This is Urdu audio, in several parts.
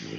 جی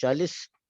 40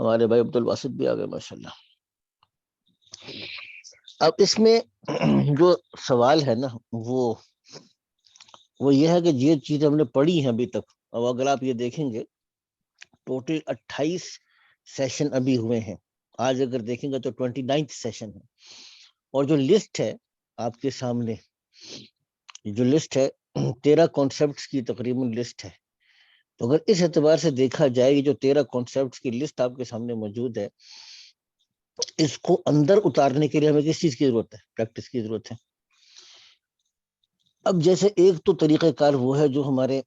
ہمارے بھائی عبد الباسط بھی آ گئے ماشاءاللہ. اب اس میں جو سوال ہے نا وہ یہ ہے کہ یہ چیزیں ہم نے پڑھی ہیں ابھی تک. اب اگر آپ یہ دیکھیں گے ٹوٹل 28 سیشن ابھی ہوئے ہیں. آج اگر دیکھیں گے تو 29 سیشن ہے. اور جو لسٹ ہے آپ کے سامنے، جو لسٹ ہے 13 کانسیپٹس کی تقریباً لسٹ ہے. تو اگر اس اعتبار سے دیکھا جائے جو 13 کانسیپٹس کی لسٹ آپ کے سامنے موجود ہے، اس کو اندر اتارنے کے لیے ہمیں کس چیز کی ضرورت ہے؟ پریکٹس کی ضرورت ہے. اب جیسے ایک تو طریقہ کار وہ ہے جو ہمارے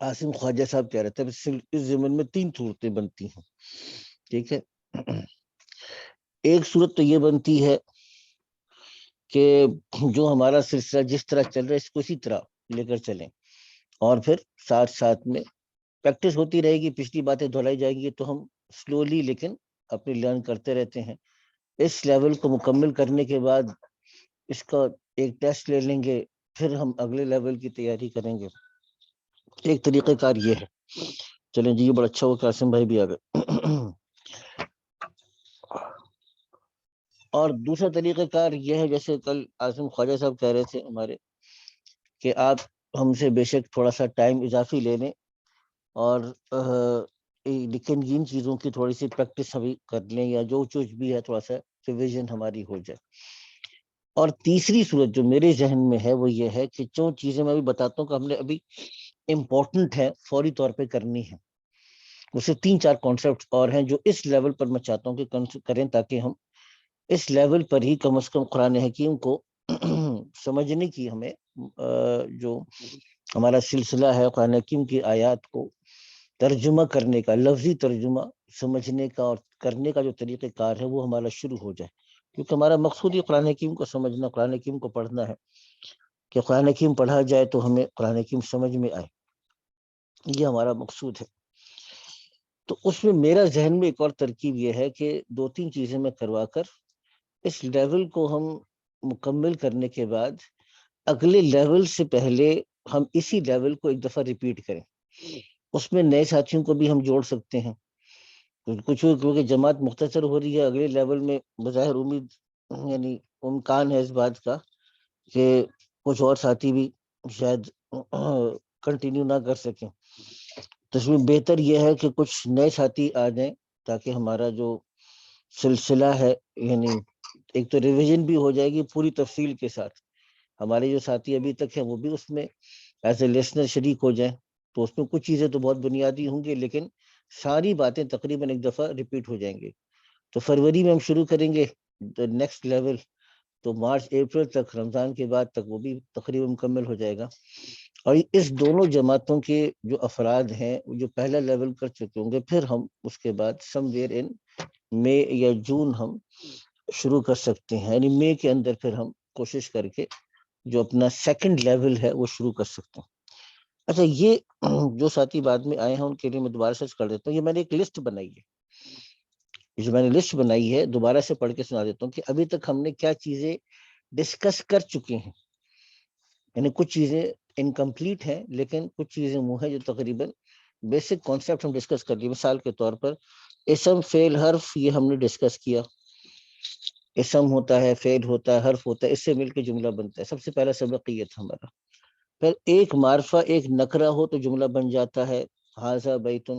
عاصم خواجہ صاحب کہہ رہے تھے، اس زمین میں 3 صورتیں بنتی ہیں. ٹھیک ہے، ایک صورت تو یہ بنتی ہے کہ جو ہمارا سلسلہ جس طرح چل رہا ہے اس کو اسی طرح لے کر چلیں، اور پھر ساتھ ساتھ میں پریکٹس ہوتی رہے گی، پچھلی باتیں دہرائی جائیں گی تو ہم سلولی لیکن اپنی لرن کرتے رہتے ہیں. اس لیول کو مکمل کرنے کے بعد اس کا ایک ٹیسٹ لے لیں گے، پھر ہم اگلے لیول کی تیاری کریں گے. ایک طریقہ کار یہ ہے. چلیں جی، یہ بڑا اچھا ہوا کہ قاسم بھائی بھی آ گئے. اور دوسرا طریقہ کار یہ ہے، جیسے کل عاصم خواجہ صاحب کہہ رہے تھے ہمارے، کہ آپ ہم سے بے شک تھوڑا سا ٹائم اضافی لے لیں اور لیکن جن چیزوں کی تھوڑی سی پریکٹس ابھی کر لیں، یا جو کچھ بھی ہے تھوڑا سا ریویژن ہماری ہو جائے. اور تیسری صورت جو میرے ذہن میں ہے وہ یہ ہے کہ جو چیزیں میں ابھی بتاتا ہوں کہ ہم نے ابھی امپورٹنٹ ہے فوری طور پہ کرنی ہے، اسے 3-4 کانسیپٹ اور ہیں جو اس لیول پر میں چاہتا ہوں کہ کریں، تاکہ ہم اس لیول پر ہی کم از کم قرآن حکیم کو سمجھنے کی، ہمیں جو ہمارا سلسلہ ہے قرآن حکیم کی آیات کو ترجمہ کرنے کا، لفظی ترجمہ سمجھنے کا اور کرنے کا جو طریقہ کار ہے وہ ہمارا شروع ہو جائے. کیونکہ ہمارا مقصود ہی قرآن حکیم کو سمجھنا، قرآن حکیم کو پڑھنا ہے، کہ قرآن حکیم پڑھا جائے تو ہمیں قرآن حکیم سمجھ میں آئے. یہ ہمارا مقصود ہے. تو اس میں میرا ذہن میں ایک اور ترکیب یہ ہے کہ 2-3 چیزیں میں کروا کر اس لیول کو ہم مکمل کرنے کے بعد اگلے لیول سے پہلے ہم اسی لیول کو ایک دفعہ ریپیٹ کریں. اس میں نئے ساتھیوں کو بھی ہم جوڑ سکتے ہیں. کچھ کیونکہ جماعت مختصر ہو رہی ہے، اگلے لیول میں بظاہر امید، یعنی امکان ہے اس بات کا کہ کچھ اور ساتھی بھی شاید کنٹینیو نہ کر سکیں. تو اس میں بہتر یہ ہے کہ کچھ نئے ساتھی آ جائیں، تاکہ ہمارا جو سلسلہ ہے، یعنی ایک تو ریویژن بھی ہو جائے گی پوری تفصیل کے ساتھ. ہمارے جو ساتھی ابھی تک ہیں وہ بھی اس میں ایز اے لیسنر شریک ہو جائیں. تو اس میں کچھ چیزیں تو بہت بنیادی ہوں گی، لیکن ساری باتیں تقریباً ایک دفعہ ریپیٹ ہو جائیں گے. تو فروری میں ہم شروع کریں گے نیکسٹ لیول، تو مارچ اپریل تک، رمضان کے بعد تک وہ بھی تقریباً مکمل ہو جائے گا. اور اس دونوں جماعتوں کے جو افراد ہیں جو پہلا لیول کر چکے ہوں گے، پھر ہم اس کے بعد سم ویئر ان مئی یا جون ہم شروع کر سکتے ہیں. یعنی مئی کے اندر پھر ہم کوشش کر کے جو اپنا سیکنڈ لیول ہے وہ شروع کر سکتے ہیں. اچھا، یہ جو ساتھی بعد میں آئے ہیں ان کے لیے میں دوبارہ سرچ کر دیتا ہوں. یہ میں نے ایک لسٹ بنائی ہے، جو میں نے لسٹ بنائی ہے دوبارہ سے پڑھ کے سنا دیتا ہوں کہ ابھی تک ہم نے کیا چیزیں ڈسکس کر چکے ہیں. یعنی کچھ چیزیں انکمپلیٹ ہیں، لیکن کچھ چیزیں وہ ہیں جو تقریباً بیسک کانسیپٹ ہم ڈسکس کر لیے. مثال کے طور پر اسم، فعل، حرف، یہ ہم نے ڈسکس کیا. اسم ہوتا ہے، فعل ہوتا ہے، حرف ہوتا ہے، اس سے مل کے جملہ بنتا ہے. سب سے پہلا سبق یہ تھا ہمارا. پھر ایک معرفہ، ایک نکرہ ہو تو جملہ بن جاتا ہے، ھذا بیت.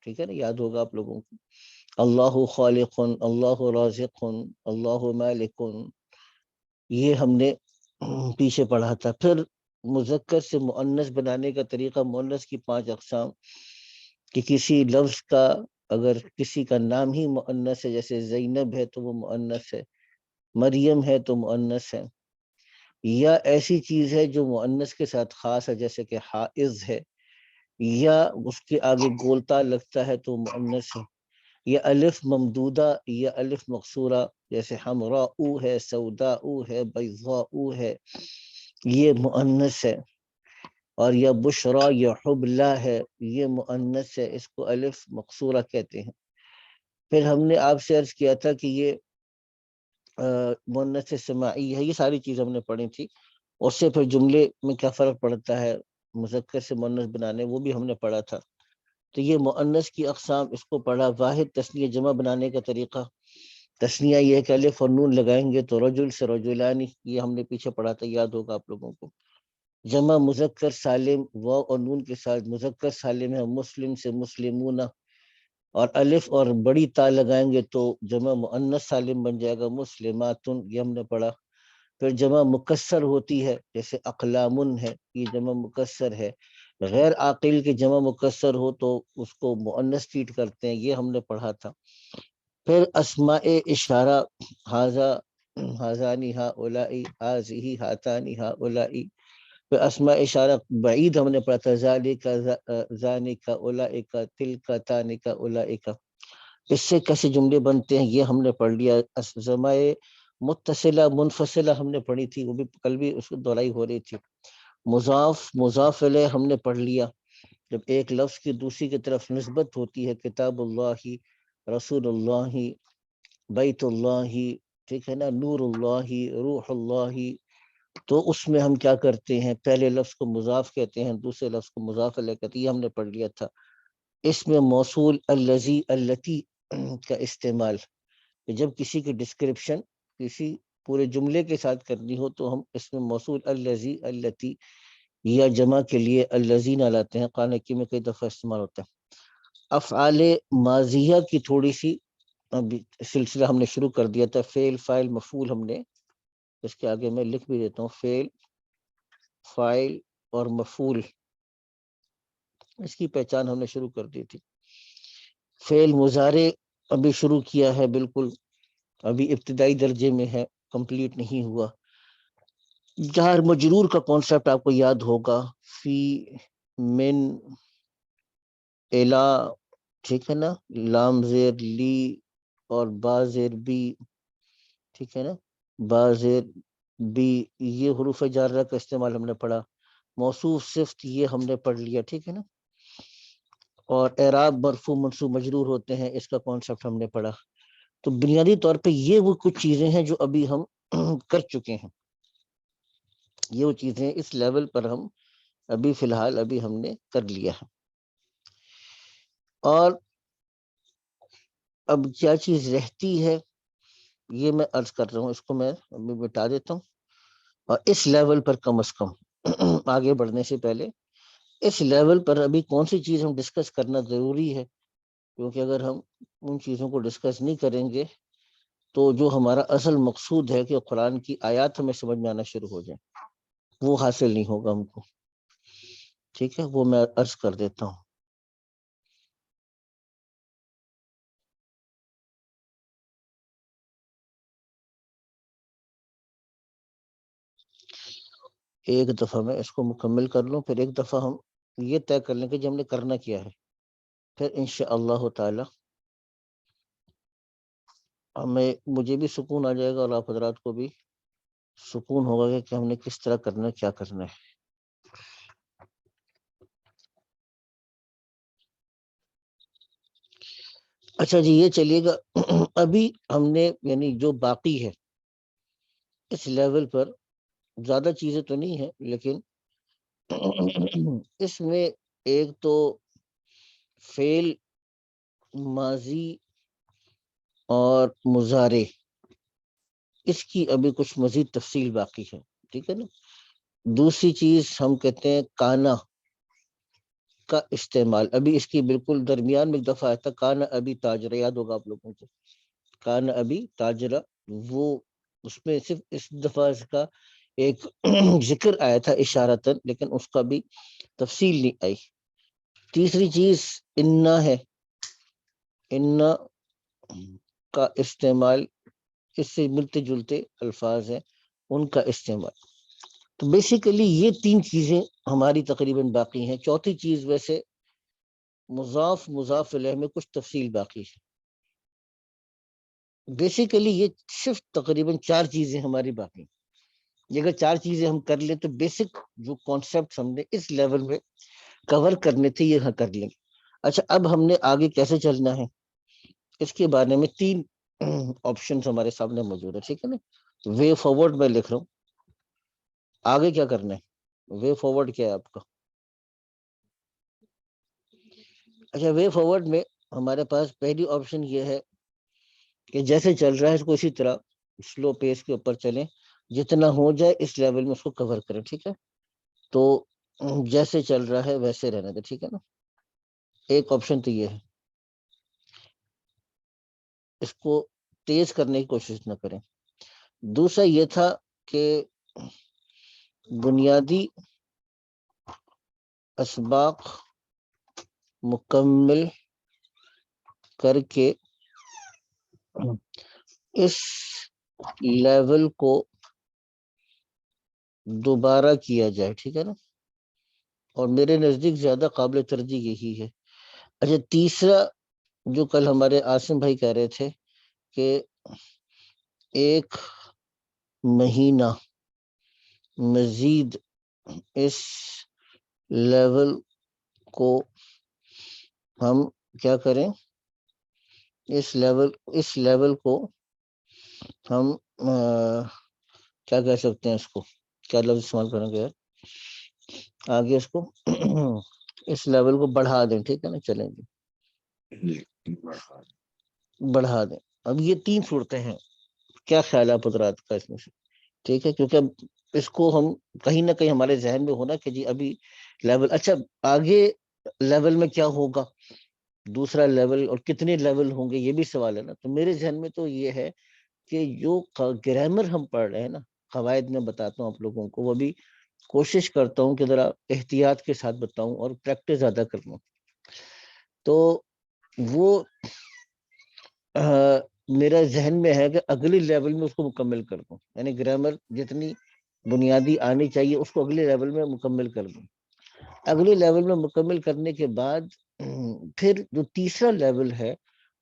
ٹھیک ہے نا، یاد ہوگا آپ لوگوں کو. اللہ خالق، اللہ رازق، اللہ مالک، یہ ہم نے پیچھے پڑھا تھا. پھر مذکر سے مؤنث بنانے کا طریقہ، مؤنث کی 5 اقسام، کہ کسی لفظ کا اگر کسی کا نام ہی مؤنث ہے، جیسے زینب ہے تو وہ مؤنث ہے، مریم ہے تو مؤنث ہے. یا ایسی چیز ہے جو مؤنث کے ساتھ خاص ہے، جیسے کہ حائض ہے، یا اس کے آگے گولتا لگتا ہے تو مؤنث ہے. یا الف ممدودہ یا الف مقصورہ، جیسے حمراء ہے، سوداء ہے، بیضاء ہے، یہ مؤنث ہے. اور یا بشرا یا حبلہ ہے، یہ مؤنث ہے، اس کو الف مقصورہ کہتے ہیں. پھر ہم نے آپ سے عرض کیا تھا کہ یہ مؤنث سماعی ہے. یہ ساری چیز ہم نے پڑھی تھی. اس سے پھر جملے میں کیا فرق پڑتا ہے مذکر سے مؤنث بنانے، وہ بھی ہم نے پڑھا تھا. تو یہ مؤنث کی اقسام، اس کو پڑھا. واحد تثنیہ جمع بنانے کا طریقہ، تثنیہ یہ ہے کہ الف اور نون لگائیں گے تو رجل سے رجلانی، یہ ہم نے پیچھے پڑھا تھا، یاد ہوگا آپ لوگوں کو. جمع مذکر سالم، واو اور نون کے ساتھ مذکر سالم ہے، مسلم سے مسلمون. اور الف اور بڑی تا لگائیں گے تو جمع مؤنث سالم بن جائے گا، مسلماتن، یہ ہم نے پڑھا. پھر جمع مکسر ہوتی ہے، جیسے اقلامن ہے، یہ جمع مکسر ہے. غیر عاقل کے جمع مکسر ہو تو اس کو مؤنث ٹریٹ کرتے ہیں، یہ ہم نے پڑھا تھا. پھر اسماء اشارہ، ہاذا ہاذانی ہاؤلائی، ہاذی ہاتانی ہاؤلائی. پھر اسماء اشارہ بعید ہم نے پڑھا تھا، ذالک ذانک اولئک تلک تانک اولئک. اس سے کیسے جملے بنتے ہیں یہ ہم نے پڑھ لیا. اسماء متصلہ منفصلہ ہم نے پڑھی تھی، وہ بھی کل بھی اس کو دہرائی ہو رہی تھی. مضاف مضاف الیہ ہم نے پڑھ لیا، جب ایک لفظ کی دوسری کی طرف نسبت ہوتی ہے، کتاب اللہ، رسول اللہ، بیت اللہ، ٹھیک ہے نا، نور اللہ، روح اللہ. تو اس میں ہم کیا کرتے ہیں، پہلے لفظ کو مضاف کہتے ہیں، دوسرے لفظ کو مضاف الیہ کہتے ہیں، یہ ہم نے پڑھ لیا تھا. اس میں موصول الذی التی کا استعمال، جب کسی کی ڈسکرپشن کسی پورے جملے کے ساتھ کرنی ہو تو ہم اس میں موصول الذی التی یا جمع کے لیے الذین لاتے ہیں. قرآن حکیم میں کئی دفعہ استعمال ہوتا ہے. افعال ماضیہ کی تھوڑی سی ابھی سلسلہ ہم نے شروع کر دیا تھا. فعل فاعل مفعول، ہم نے اس کے آگے میں لکھ بھی دیتا ہوں، فعل فاعل اور مفعول، اس کی پہچان ہم نے شروع کر دی تھی. فعل مضارع ابھی شروع کیا ہے، بالکل ابھی ابتدائی درجے میں ہے، کمپلیٹ نہیں ہوا. جار مجرور کا کانسیپٹ آپ کو یاد ہوگا، فی، من، الا، ٹھیک ہے نا، لام زیر لی اور با زیر بی، ٹھیک ہے نا، با زیر بی، یہ حروف جارہ کا استعمال ہم نے پڑھا. موصوف صفت یہ ہم نے پڑھ لیا، ٹھیک ہے نا. اور اعراب مرفوع منصوب مجرور ہوتے ہیں، اس کا کانسیپٹ ہم نے پڑھا. تو بنیادی طور پہ یہ وہ کچھ چیزیں ہیں جو ابھی ہم کر چکے ہیں، یہ وہ چیزیں اس لیول پر ہم ابھی فی الحال ابھی ہم نے کر لیا ہے. اور اب کیا چیز رہتی ہے یہ میں عرض کر رہا ہوں، اس کو میں ابھی مٹا دیتا ہوں. اور اس لیول پر کم از کم آگے بڑھنے سے پہلے اس لیول پر ابھی کون سی چیز ہم ڈسکس کرنا ضروری ہے، کیونکہ اگر ہم ان چیزوں کو ڈسکس نہیں کریں گے تو جو ہمارا اصل مقصود ہے کہ قرآن کی آیات ہمیں سمجھ میں آنا شروع ہو جائیں، وہ حاصل نہیں ہوگا ہم کو. ٹھیک ہے، وہ میں عرض کر دیتا ہوں. ایک دفعہ میں اس کو مکمل کر لوں، پھر ایک دفعہ ہم یہ طے کر لیں کہ ہم نے کرنا کیا ہے، پھر انشاءاللہ تعالی مجھے بھی سکون آ جائے گا اور آپ حضرات کو بھی سکون ہوگا کہ ہم نے کس طرح کرنا ہے، کیا کرنا ہے. اچھا جی، یہ چلیے گا. ابھی ہم نے یعنی جو باقی ہے اس لیول پر زیادہ چیزیں تو نہیں ہیں، لیکن اس میں ایک تو فعل ماضی اور مضارع، اس کی ابھی کچھ مزید تفصیل باقی ہے، ٹھیک ہے نا. دوسری چیز ہم کہتے ہیں کانا کا استعمال، ابھی اس کی بالکل درمیان میں ایک دفعہ آیا تھا، کانا ابھی تاجرہ، یاد ہوگا آپ لوگوں کو، کانا ابھی تاجرہ. وہ اس میں صرف اس دفعہ اس کا ایک ذکر آیا تھا اشارتاً، لیکن اس کا بھی تفصیل نہیں آئی. تیسری چیز انا ہے، انا کا استعمال، اس سے ملتے جلتے الفاظ ہیں ان کا استعمال. تو بیسیکلی یہ تین چیزیں ہماری تقریباً باقی ہیں. چوتھی چیز ویسے مضاف مضاف الیہ میں کچھ تفصیل باقی ہے. بیسیکلی یہ صرف تقریباً چار چیزیں ہماری باقی ہیں. یہ اگر چار چیزیں ہم کر لیں تو بیسک جو کانسیپٹ ہم نے اس لیول میں کور کرنے تھے یہ کر لیں گے. اچھا، اب ہم نے آگے کیسے چلنا ہے اس کے بارے میں تین آپشنز ہمارے سامنے موجود ہے، ٹھیک ہے نا. وے فارورڈ میں لکھ رہا ہوں، آگے کیا کرنا ہے، وے فارورڈ کیا ہے آپ کا. اچھا وے فارورڈ میں ہمارے پاس پہلی آپشن یہ ہے کہ جیسے چل رہا ہے اس کو اسی طرح سلو پیس کے اوپر چلیں، جتنا ہو جائے اس لیول میں اس کو کور کریں، ٹھیک ہے؟ تو جیسے چل رہا ہے ویسے رہنا تھا، ٹھیک ہے نا؟ ایک آپشن تو یہ ہے، اس کو تیز کرنے کی کوشش نہ کریں۔ دوسرا یہ تھا کہ بنیادی اسباق مکمل کر کے اس لیول کو دوبارہ کیا جائے، ٹھیک ہے نا؟ اور میرے نزدیک زیادہ قابل ترجیح یہی ہے۔ اچھا تیسرا جو کل ہمارے عاصم بھائی کہہ رہے تھے کہ ایک مہینہ مزید اس لیول کو ہم کیا کریں، اس لیول کو ہم کیا کہہ سکتے ہیں، اس کو کیا لفظ استعمال کریں گے آگے، اس کو اس لیول کو بڑھا دیں، ٹھیک ہے نا؟ چلیں گے بڑھا دیں۔ اب یہ تین صورتیں ہیں، کیا خیال ہے آپ حضرات کا اس میں سے؟ ٹھیک ہے، کیونکہ اب اس کو ہم کہیں نہ کہیں ہمارے ذہن میں ہونا کہ جی ابھی لیول، اچھا آگے لیول میں کیا ہوگا، دوسرا لیول اور کتنے لیول ہوں گے، یہ بھی سوال ہے نا۔ تو میرے ذہن میں تو یہ ہے کہ جو گرامر ہم پڑھ رہے ہیں نا، قواعد میں بتاتا ہوں آپ لوگوں کو، وہ بھی کوشش کرتا ہوں کہ ذرا احتیاط کے ساتھ بتاؤں اور پریکٹس زیادہ کروں۔ تو وہ میرا ذہن میں ہے کہ اگلی لیول میں اس کو مکمل کر دوں، یعنی گرامر جتنی بنیادی آنی چاہیے اس کو اگلے لیول میں مکمل کر دوں۔ اگلے لیول میں مکمل کرنے کے بعد پھر جو تیسرا لیول ہے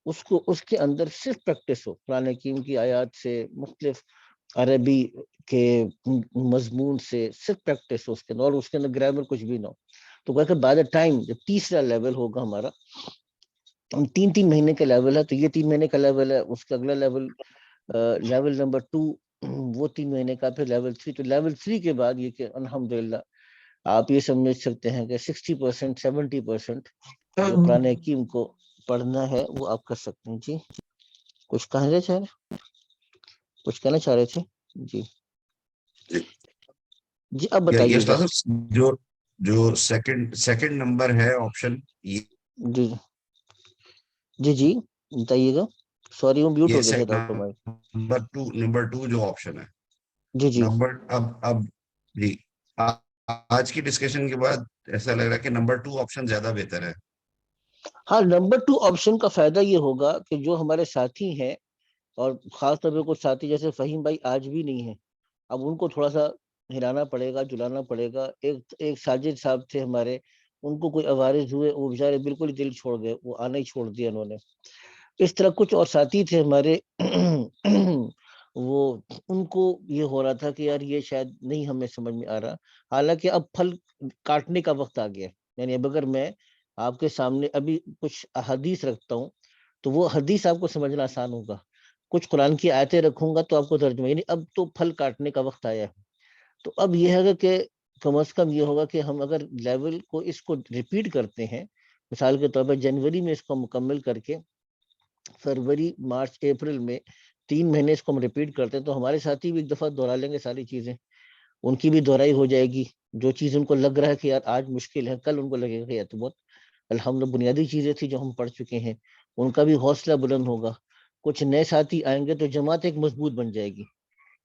اس کو، اس کے اندر صرف پریکٹس ہو، قرآن حکیم کی آیات سے، مختلف عربی کے مضمون سے صرف پریکٹس ہو اس کے اندر، اور اس کے اندر گرامر کچھ بھی نہ ہو۔ تو کہ بعد ٹائم جب تیسرا لیول ہوگا ہمارا، تین مہینے کا لیول ہے، تو یہ 3 مہینے کا لیول ہے، اس کا اگلا لیول لیول نمبر 2 وہ 3 مہینے کا، پھر لیول 3۔ تو لیول 3 کے بعد یہ کہ الحمدللہ آپ یہ سمجھ سکتے ہیں کہ 60% 70% جو قرآن حکیم کو پڑھنا ہے وہ آپ کر سکتے ہیں۔ جی کچھ کہنا چاہ رہے تھے؟ جی جی اب بتائیے گا۔ جو سیکنڈ نمبر ہے آپشن، جی جی جی بتائیے گا، سوری وہ میوٹ ہو گیا شاید آپ کا مائک۔ نمبر 2 جو آپشن ہے، جی جی نمبر اب جی آج کی ڈسکشن کے بعد ایسا لگ رہا ہے کہ نمبر 2 آپشن زیادہ بہتر ہے۔ ہاں، نمبر 2 آپشن کا فائدہ یہ ہوگا کہ جو ہمارے ساتھی ہیں، اور خاص طور پہ کچھ ساتھی جیسے فہیم بھائی آج بھی نہیں ہیں، اب ان کو تھوڑا سا ہلانا پڑے گا، جلانا پڑے گا۔ ایک ساجد صاحب تھے ہمارے، ان کو کوئی عوارض ہوئے، وہ بیچارے بالکل ہی دل چھوڑ گئے، وہ آنا ہی چھوڑ دیا انہوں نے۔ اس طرح کچھ اور ساتھی تھے ہمارے وہ ان کو یہ ہو رہا تھا کہ یار یہ شاید نہیں ہمیں سمجھ میں آ رہا، حالانکہ اب پھل کاٹنے کا وقت آ گیا۔ یعنی اب اگر میں آپ کے سامنے ابھی کچھ حدیث رکھتا ہوں تو وہ حدیث آپ کو سمجھنا آسان ہوگا، کچھ قرآن کی آیتیں رکھوں گا تو آپ کو ترجمہ، یعنی اب تو پھل کاٹنے کا وقت آیا ہے۔ تو اب یہ ہے کہ کم از کم یہ ہوگا کہ ہم اگر لیول کو اس کو ریپیٹ کرتے ہیں، مثال کے طور پر جنوری میں اس کو مکمل کر کے فروری مارچ اپریل میں 3 مہینے اس کو ہم ریپیٹ کرتے ہیں، تو ہمارے ساتھی بھی ایک دفعہ دہرا لیں گے ساری چیزیں، ان کی بھی دہرائی ہو جائے گی۔ جو چیز ان کو لگ رہا ہے کہ یار آج مشکل ہے، کل ان کو لگے گا کہ یار تو بہت الحمدللہ بنیادی چیزیں تھی جو ہم پڑھ چکے ہیں، ان کا بھی حوصلہ بلند ہوگا۔ کچھ نئے ساتھی آئیں گے تو جماعت ایک مضبوط بن جائے گی۔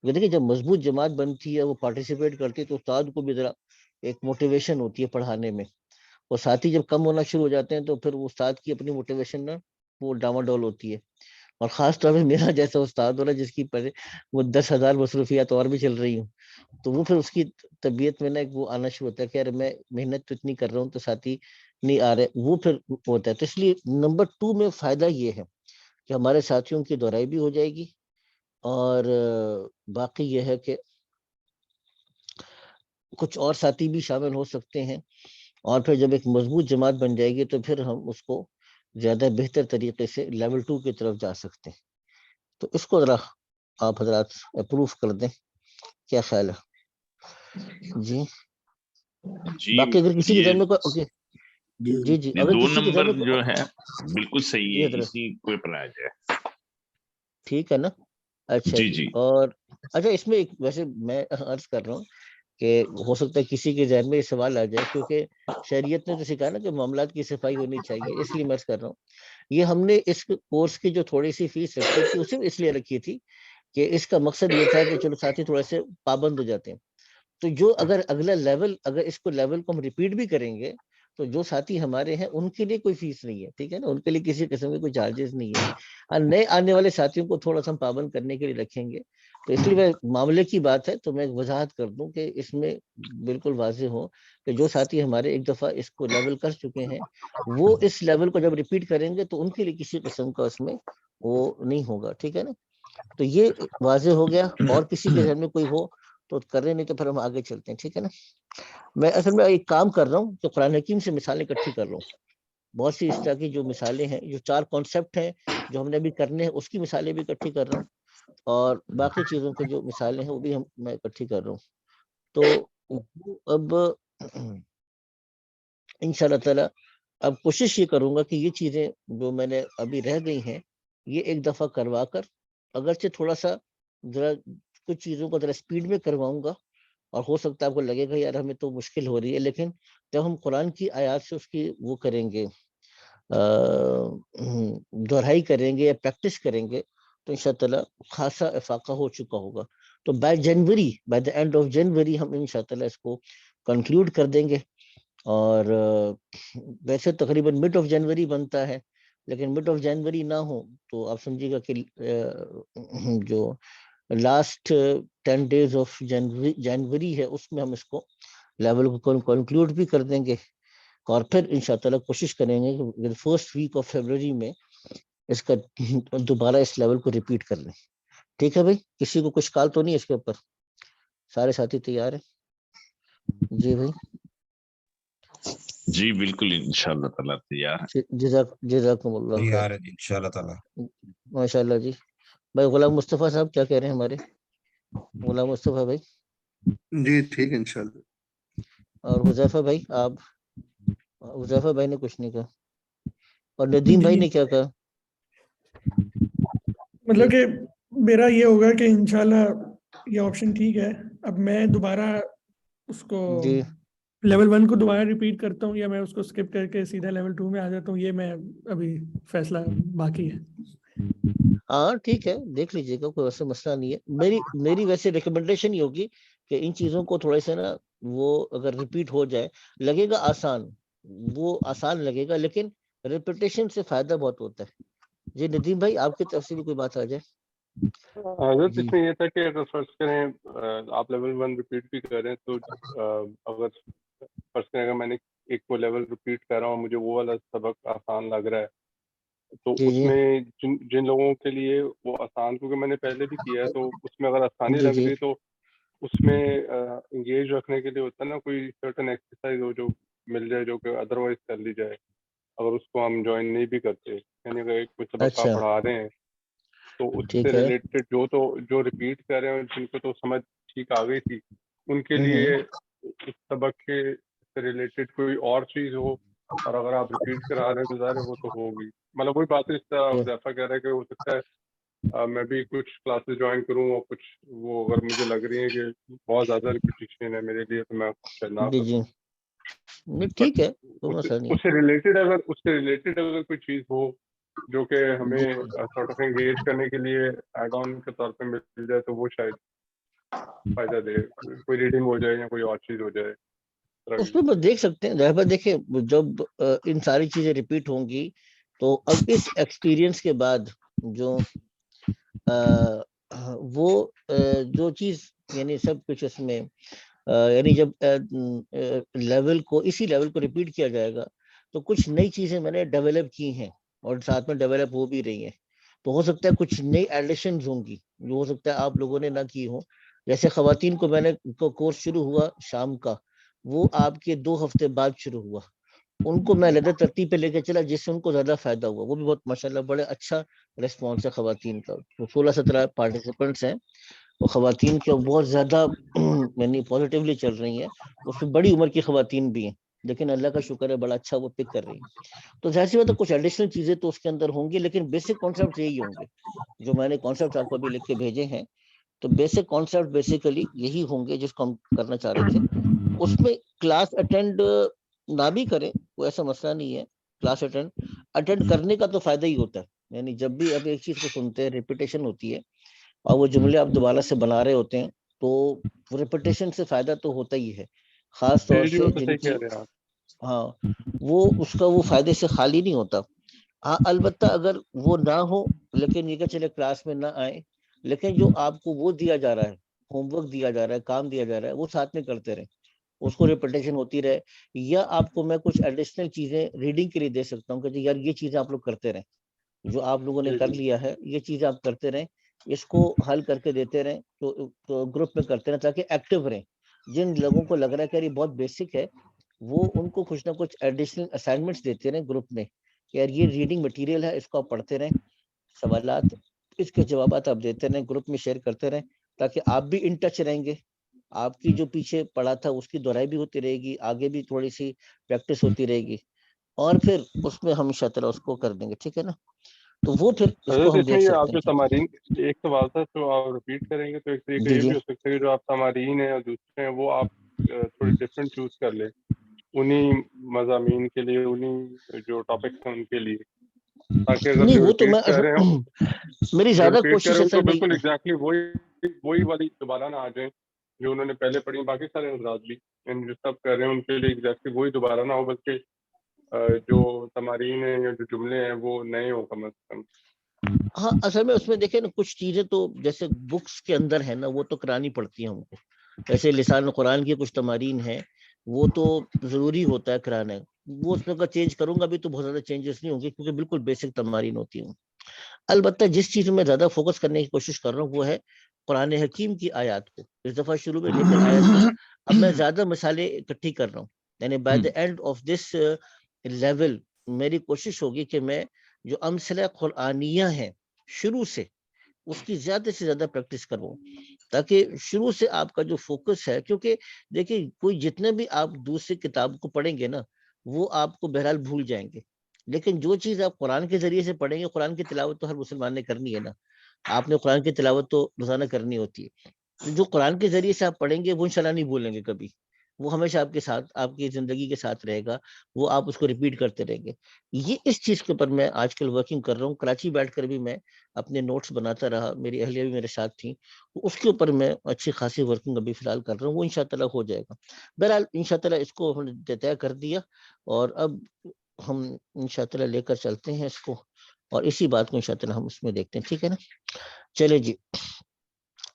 دیکھیے جب مضبوط جماعت بنتی ہے، وہ پارٹیسپیٹ کرتی ہے، تو استاد کو بھی ذرا ایک موٹیویشن ہوتی ہے پڑھانے میں۔ اور ساتھی جب کم ہونا شروع ہو جاتے ہیں تو پھر وہ استاد کی اپنی موٹیویشن نا وہ ڈاواڈول ہوتی ہے۔ اور خاص طور پہ میرا جیسا استاد ہو رہا ہے جس کی وہ 10,000 مصروفیات اور بھی چل رہی ہوں، تو وہ پھر اس کی طبیعت میں نا ایک وہ آنا شروع ہوتا ہے کہ یار میں محنت تو اتنی کر رہا ہوں تو ساتھی نہیں آ رہے، وہ پھر ہوتا ہے۔ تو اس لیے نمبر 2 میں فائدہ یہ ہے کہ ہمارے ساتھیوں کی دہرائی بھی ہو جائے گی، اور باقی یہ ہے کہ کچھ اور ساتھی بھی شامل ہو سکتے ہیں، اور پھر جب ایک مضبوط جماعت بن جائے گی تو پھر ہم اس کو زیادہ بہتر طریقے سے لیول 2 کی طرف جا سکتے ہیں۔ تو اس کو ذرا آپ حضرات اپروف کر دیں، کیا خیال ہے؟ جی باقی اگر کسی کے ذہن میں کوئی جی جی نہیں، اگر 2 کسی کے ذہن نمبر میں جو ہے بالکل صحیح جی ہے، حضرت اسی کو اپنایا جائے. ٹھیک ہے نا. اچھا جی جی. جی اور اچھا اس میں ایک ویسے میں عرض کر رہا ہوں کہ ہو سکتا ہے کسی کے ذہن میں یہ سوال آ جائے، کیونکہ شریعت نے تو سکھایا نا کہ معاملات کی صفائی ہونی چاہیے، اس لیے میں عرض کر رہا ہوں. یہ ہم نے اس کورس کی جو تھوڑی سی فیس رکھی تھی اسے اس لیے رکھی تھی کہ اس کا مقصد یہ تھا کہ چلو ساتھی تھوڑے سے پابند ہو جاتے ہیں. تو جو اگر اگلا لیول، اگر اس کو لیول کو ہم ریپیٹ بھی کریں گے تو جو ساتھی ہمارے ہیں ان کے لیے کوئی فیس نہیں ہے، ٹھیک ہے نا، ان کے لیے کسی قسم کے کوئی چارجز نہیں ہے. اور نئے آنے والے ساتھیوں کو تھوڑا سا ہم پابند کرنے کے لیے رکھیں گے. تو اس لیے میں معاملے کی بات ہے تو میں وضاحت کر دوں کہ اس میں بالکل واضح ہو کہ جو ساتھی ہمارے ایک دفعہ اس کو لیول کر چکے ہیں وہ اس لیول کو جب ریپیٹ کریں گے تو ان کے لیے کسی قسم کا اس میں وہ نہیں ہوگا، ٹھیک ہے نا. تو یہ واضح ہو گیا. اور کسی کے ذہن میں کوئی ہو تو کر رہے، نہیں تو پھر ہم آگے چلتے ہیں، ٹھیک ہے نا. میں اصل میں ایک کام کر رہا ہوں کہ قرآن حکیم سے مثالیں اکٹھی کر رہا ہوں. بہت سی اس طرح کی جو مثالیں ہیں، جو 4 کانسیپٹ ہیں جو ہم نے ابھی کرنے ہیں، اس کی مثالیں بھی اکٹھی کر رہا ہوں، اور باقی چیزوں کے جو مثالیں ہیں وہ بھی میں اکٹھی کر رہا ہوں. تو اب ان شاء اللہ تعالیٰ اب کوشش یہ کروں گا کہ یہ چیزیں جو میں نے ابھی رہ گئی ہیں یہ ایک دفعہ کروا کر، اگرچہ تھوڑا سا ذرا کچھ چیزوں کو ذرا اسپیڈ میں کرواؤں گا، اور ہو سکتا ہے آپ کو لگے گا یار ہمیں تو مشکل ہو رہی ہے، لیکن جب ہم قرآن کی آیات سے اس کی وہ کریں گے، دہرائی کریں گے یا پریکٹس کریں گے تو ان شاء اللہ خاصا افاقہ ہو چکا ہوگا. تو by the and of January ہم ان شاء اللہ اس کو کنکلوڈ کر دیں گے. اور ویسے تقریباً مڈ آف جنوری بنتا ہے، لیکن مڈ آف جنوری نہ ہو تو آپ سمجھیے گا کہ جو لاسٹ 10 days آف جنوری ہے اس میں ہم اس کو لیول کو کنکلوڈ بھی کر دیں گے. اور پھر انشاءاللہ کوشش کریں گے کہ فرسٹ ویک آف فیبروری میں اس کا دوبارہ اس لیول کو ریپیٹ کر لیں. ٹھیک ہے بھائی، کسی کو کچھ کال تو نہیں اس کے اوپر؟ سارے ساتھی تیار ہیں؟ جی بھائی جی بالکل انشاءاللہ تعالیٰ تیار. جزاکم اللہ خیر. تیار ہے انشاءاللہ تعالی. ماشاء اللہ جی. بھائی غلام مصطفیٰ صاحب کیا کہہ رہے ہیں ہمارے غلام مصطفیٰ بھائی؟ جی ٹھیک ہے انشاءاللہ. اور حذیفہ بھائی؟ آپ حذیفہ بھائی نے کچھ نہیں کہا. اور ندیم بھائی نے کیا کہا؟ مطلب کہ میرا یہ ہوگا کہ انشاءاللہ یہ آپشن ٹھیک ہے. اب میں دوبارہ اس کو جی لیول 1 کو دوبارہ ریپیٹ کرتا ہوں یا میں اس کو اسکپ کر کے سیدھا لیول 2 میں آ جاتا ہوں، یہ میں ابھی فیصلہ باقی ہے. ہاں ٹھیک ہے، دیکھ لیجیے گا، کوئی ویسے مسئلہ نہیں ہے. میری ویسے ریکمنڈیشن یہ ہوگی کہ ان چیزوں کو تھوڑے سے نا وہ اگر ریپیٹ ہو جائے، لگے گا آسان، وہ آسان لگے گا، لیکن ریپیٹیشن سے فائدہ بہت ہوتا ہے. جی ندیم بھائی آپ کی طرف سے بھی کوئی بات آ جائے؟ حضرت اس میں یہ تھا کہ اگر فرض کریں آپ لیول 1 ریپیٹ بھی کر رہے ہیں تو اگر فرض کریں اگر میں نے ایک کو لیول ریپیٹ کر رہا ہوں مجھے وہ والا سبق آسان لگ رہا ہے تو جی اس جی میں جن لوگوں کے لیے وہ آسان، کیونکہ میں نے پہلے بھی کیا ہے تو اس میں اگر آسانی جی لگ جی رہی ہے تو اس میں انگیج رکھنے کے لیے ہوتا ہے نا کوئی سرٹن ایکسرسائز ہو جو مل جائے جو کہ ادروائز کر لی جائے اگر اس کو ہم جوائن نہیں بھی کرتے، یعنی اگر کوئی سبق آپ اچھا پڑھا رہے ہیں تو اس سے ٹھیک ہے. ریلیٹڈ جو ریپیٹ کر رہے ہیں جن کو تو سمجھ ٹھیک آ گئی تھی ان کے لیے اس سبق کے سے ریلیٹڈ کوئی اور چیز ہو، اور اگر آپ ریپیٹ کرا رہے ہیں تو ظاہر ہے وہ تو ہوگی. مطلب وہی بات ہے اس طرح حذیفہ کہہ رہا ہے کہ ہو سکتا ہے میں بھی کچھ کلاسز جوائن کروں اور کچھ وہ اگر مجھے لگ رہی ہیں کہ بہت زیادہ ریپیٹیشن ہے میرے لیے تو میں نہ جی کروں. جی نہیں ٹھیک ہے، کوئی مسئلہ نہیں اس سے ریلیٹڈ اگر کوئی چیز ہو جو کہ ہمیں سارٹ آف انگیج کرنے کے لیے ایڈ آن کے طور پہ مل جائے تو وہ شاید فائدہ دے، کوئی ریڈنگ ہو جائے یا کوئی اور چیز ہو جائے. اس میں بس دیکھ سکتے ہیں. ظاہر دیکھیں جب ان ساری چیزیں ریپیٹ ہوں گی تو اب اس ایکسپیرینس کے بعد جو وہ جو چیز یعنی سب کچھ اس میں یعنی جب لیول کو اسی لیول کو ریپیٹ کیا جائے گا تو کچھ نئی چیزیں میں نے ڈیولپ کی ہیں اور ساتھ میں ڈیولپ ہو بھی رہی ہیں. تو ہو سکتا ہے کچھ نئی ایڈیشنز ہوں گی جو ہو سکتا ہے آپ لوگوں نے نہ کی ہوں. جیسے خواتین کو میں نے کورس شروع ہوا شام کا، وہ آپ کے 2 ہفتے بعد شروع ہوا. ان کو میں علیحدہ ترتیب پہ لے کے چلا جس سے ان کو زیادہ فائدہ ہوا. وہ بھی بہت ماشاءاللہ بڑے اچھا ریسپانس ہے خواتین کا. 16-17 پارٹیسپینٹس ہیں وہ خواتین کے بہت زیادہ یعنی پازیٹیولی چل رہی ہیں. اس میں بڑی عمر کی خواتین بھی ہیں لیکن اللہ کا شکر ہے بڑا اچھا وہ پک کر رہی ہیں. تو ظاہر سی بات ہے کچھ ایڈیشنل چیزیں تو اس کے اندر ہوں گی، لیکن بیسک کانسیپٹ یہی ہوں گے جو میں نے کانسیپٹ آپ کو ابھی لکھ کے بھیجے ہیں. تو بیسک کانسیپٹ بیسیکلی یہی ہوں گے جس کو ہم کرنا چاہ رہے تھے. اس میں کلاس اٹینڈ نہ بھی کریں کوئی ایسا مسئلہ نہیں ہے. کلاس اٹینڈ کرنے کا تو فائدہ ہی ہوتا ہے، یعنی جب بھی آپ ایک چیز کو سنتے ہیں ریپیٹیشن ہوتی ہے اور وہ جملے آپ دوبارہ سے بنا رہے ہوتے ہیں تو ریپیٹیشن سے فائدہ تو ہوتا ہی ہے، خاص طور جی سے وہ تو جن صحیح کی کہہ رہے ہیں آپ. ہاں وہ اس کا وہ فائدے سے خالی نہیں ہوتا. ہاں البتہ اگر وہ نہ ہو لیکن یہ کہ چلے کلاس میں نہ آئے، لیکن جو آپ کو وہ دیا جا رہا ہے، ہوم ورک دیا جا رہا ہے، کام دیا جا رہا ہے، وہ ساتھ میں کرتے رہیں، اس کو ریپیٹیشن ہوتی رہے. یا آپ کو میں کچھ ایڈیشنل چیزیں ریڈنگ کے لیے دے سکتا ہوں کہ یار یہ چیزیں آپ لوگ کرتے رہیں، جو آپ لوگوں نے کر لیا ہے یہ چیزیں آپ کرتے رہیں، اس کو حل کر کے دیتے رہیں، تو گروپ میں کرتے رہیں تاکہ ایکٹیو رہیں. جن لوگوں کو لگ رہا ہے کہ یہ بہت بیسک ہے وہ ان کو کچھ نہ کچھ ایڈیشنل اسائنمنٹس دیتے رہیں گروپ میں کہ یار یہ ریڈنگ مٹیریل ہے، اس کو آپ پڑھتے رہیں، سوالات اس کے جوابات آپ دیتے رہیں، گروپ میں شیئر کرتے رہیں تاکہ آپ بھی ان ٹچ رہیں گے. آپ کی جو پیچھے پڑھا تھا اس کی دہرائی بھی ہوتی رہے گی، آگے بھی تھوڑی سی پریکٹس ہوتی رہے گی، اور پھر اس میں ہم انشاء اللہ اس کو کر دیں گے. ٹھیک ہے نا؟ تو وہ پھر اس کو حضرت ہم اس میں دیکھ یہ آپ سکتے جو ہیں. تمارین ایک سوال تھا تو آپ ریپیٹ کریں گے تو ایک طریقہ جی یہ جی بھی ہو سکتا ہے کہ جو آپ تمارین ہیں اور دوسرے ہیں وہ آپ تھوڑی ڈفرینٹ چوز کر لیں انہی مضامین کے لیے، انہی جو ٹاپکس ہیں ان کے لیے، تاکہ اگر نہیں جو وہ تو میں ریپیٹ کر رہے ہیں میری جو زیادہ ریپیٹ کر کوشش رہے ہیں ان اصل کو میں بالکل ایگزیکٹلی وہی والی دوبارہ نہ آ جائیں جو انہوں نے پہلے پڑھی. باقی سارے حضرات بھی جو سب کر رہے ہیں ان کے لیے ایگزیکٹلی وہی دوبارہ نہ ہو، بلکہ جو تمارین ہیں یا جو جملے ہیں وہ نئے ہوں کم از کم. ہاں اصل میں اس میں دیکھیں نا کچھ چیزیں تو جیسے بکس کے اندر ہے نا وہ تو کرانی پڑتی ہیں ہم کو. جیسے لسان قرآن کی کچھ تمارین ہیں وہ تو ضروری ہوتا ہے کرانا. وہ اس میں اگر چینج کروں گا بھی تو بہت زیادہ چینجز نہیں ہوں گے کیونکہ بالکل بیسک تمارین ہوتی ہیں. البتہ جس چیز میں زیادہ فوکس کرنے کی کوشش کر رہا ہوں وہ ہے قرآن حکیم کی آیات کو. اس دفعہ شروع میں لیکن آیت کو اب میں زیادہ مثالیں اکٹھی کر رہا ہوں، یعنی by the and of this level میری کوشش ہوگی کہ میں جو امثلہ قرآنیہ ہیں شروع سے اس کی زیادہ سے زیادہ پریکٹس کروں تاکہ شروع سے آپ کا جو فوکس ہے، کیونکہ دیکھیں کوئی جتنے بھی آپ دوسری کتاب کو پڑھیں گے نا وہ آپ کو بہرحال بھول جائیں گے، لیکن جو چیز آپ قرآن کے ذریعے سے پڑھیں گے، قرآن کی تلاوت تو ہر مسلمان نے کرنی ہے نا، آپ نے قرآن کی تلاوت تو روزانہ کرنی ہوتی ہے. جو قرآن کے ذریعے سے آپ پڑھیں گے وہ انشاءاللہ نہیں بھولیں گے کبھی، وہ ہمیشہ آپ کے ساتھ، آپ کی زندگی کے ساتھ رہے گا، وہ آپ اس کو ریپیٹ کرتے رہیں گے. یہ اس چیز کے اوپر میں آج کل ورکنگ کر رہا ہوں. کراچی بیٹھ کر بھی میں اپنے نوٹس بناتا رہا، میری اہلیہ بھی میرے ساتھ تھیں، اس کے اوپر میں اچھی خاصی ورکنگ ابھی فی الحال کر رہا ہوں. وہ انشاءاللہ ہو جائے گا. بہرحال انشاءاللہ اس کو ہم نے طے کر دیا اور اب ہم انشاءاللہ لے کر چلتے ہیں اس کو، اور اسی بات کو انشاءاللہ ہم اس میں دیکھتے ہیں. ٹھیک ہے نا؟ چلے جی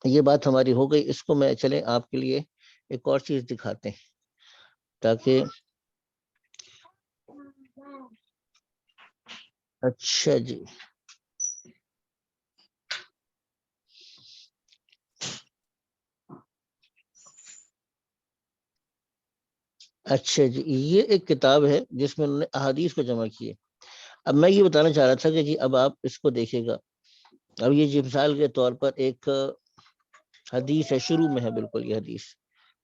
یہ بات ہماری ہو گئی. اس کو میں چلیں آپ کے لیے ایک اور چیز دکھاتے ہیں تاکہ اچھا جی اچھا جی یہ ایک کتاب ہے جس میں انہوں نے احادیث کو جمع کیے. اب میں یہ بتانا چاہ رہا تھا کہ جی اب آپ اس کو دیکھے گا. اب یہ جی مثال کے طور پر ایک حدیث ہے، شروع میں ہے بالکل یہ حدیث.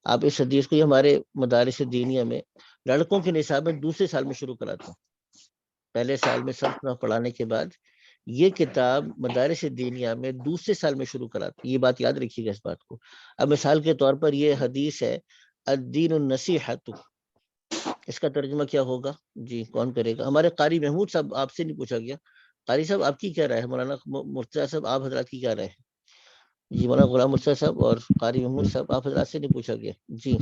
آپ اس حدیث کو یہ ہمارے مدارس دینیہ میں لڑکوں کے نصاب میں دوسرے سال میں شروع کراتے ہیں. پہلے سال میں صرف پڑھانے کے بعد یہ کتاب مدارس دینیہ میں دوسرے سال میں شروع کراتے ہیں. یہ بات یاد رکھیے گا اس بات کو. اب مثال کے طور پر یہ حدیث ہے الدین النصیحۃ، اس کا ترجمہ کیا ہوگا جی کون کرے گا؟ ہمارے قاری محمود صاحب، آپ سے نہیں پوچھا گیا. قاری صاحب آپ کی کیا رائے ہے؟ مولانا مرتضیٰ صاحب آپ حضرات کی کیا رائے ہے؟ جی مولانا غلام مرتضیٰ صاحب اور قاری محمود صاحب آپ حضرات سے نہیں پوچھا گیا. جی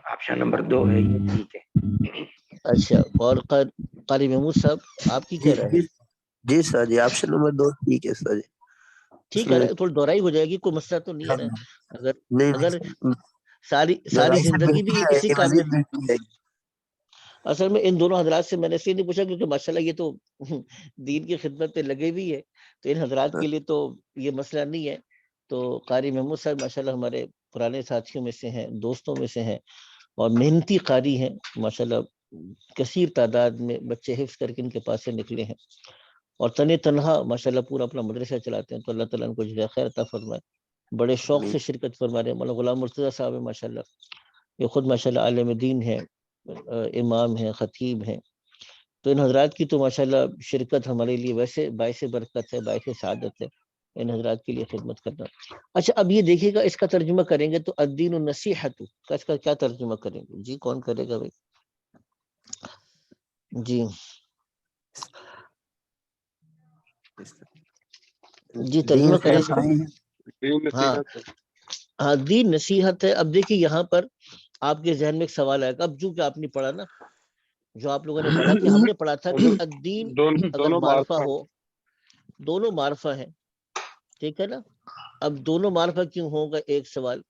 آپشن نمبر 2 ہے یہ ٹھیک ہے. اچھا، اور قاری محمود صاحب آپ کی کیا رائے ہے؟ جی سر جی آپشن نمبر 2 ٹھیک ہے سر جی. ٹھیک ہے، تھوڑی دہرائی ہو جائے گی، کوئی مسئلہ تو نہیں ہے نا. اگر ساری زندگی بھی اسی کام میں، اصل میں ان دونوں حضرات سے میں نے اس لیے نہیں پوچھا کیونکہ ماشاءاللہ یہ تو دین کی خدمت پہ لگے بھی ہے، تو ان حضرات کے لیے تو یہ مسئلہ نہیں ہے. تو قاری محمود صاحب ماشاءاللہ ہمارے پرانے ساتھیوں میں سے ہیں، دوستوں میں سے ہیں، اور محنتی قاری ہیں ماشاءاللہ. کثیر تعداد میں بچے حفظ کر کے ان کے پاس سے نکلے ہیں، اور تنہا ماشاءاللہ پورا اپنا مدرسہ چلاتے ہیں. تو اللہ تعالیٰ ان کو جزائے خیر عطا فرمائے. بڑے شوق سے شرکت فرما رہے ہیں. مولانا غلام مرتضیٰ صاحب ہیں ماشاءاللہ، یہ خود ماشاءاللہ عالم دین ہے، امام ہیں، خطیب ہیں، تو ان حضرات کی تو ماشاءاللہ شرکت ہمارے لیے ویسے باعث برکت ہے، باعث سعادت ہے، ان حضرات کے لیے خدمت کرنا۔ اچھا اب یہ دیکھیے گا، اس کا ترجمہ کریں گے تو الدین النصیحۃ کا اس کا کیا ترجمہ کریں گے؟ جی کون کرے گا بھائی؟ جی جی ترجمہ دین کریں خیر گے۔ خواہی ہے۔ دین ہاں نصیحت ہے۔ ہاں دین نصیحت ہے۔ اب دیکھیے یہاں پر آپ کے ذہن میں ایک سوال آئے گا، اب جو کہ آپ نے پڑھا نا، جو آپ لوگوں نے پڑھا کہ ہم نے پڑھا تھا کہ الدین اگر دونوں معرفہ معرفہ ہو، دونوں معرفہ ہیں، ٹھیک ہے نا؟ اب دونوں معرفہ کیوں ہوگا، ایک سوال۔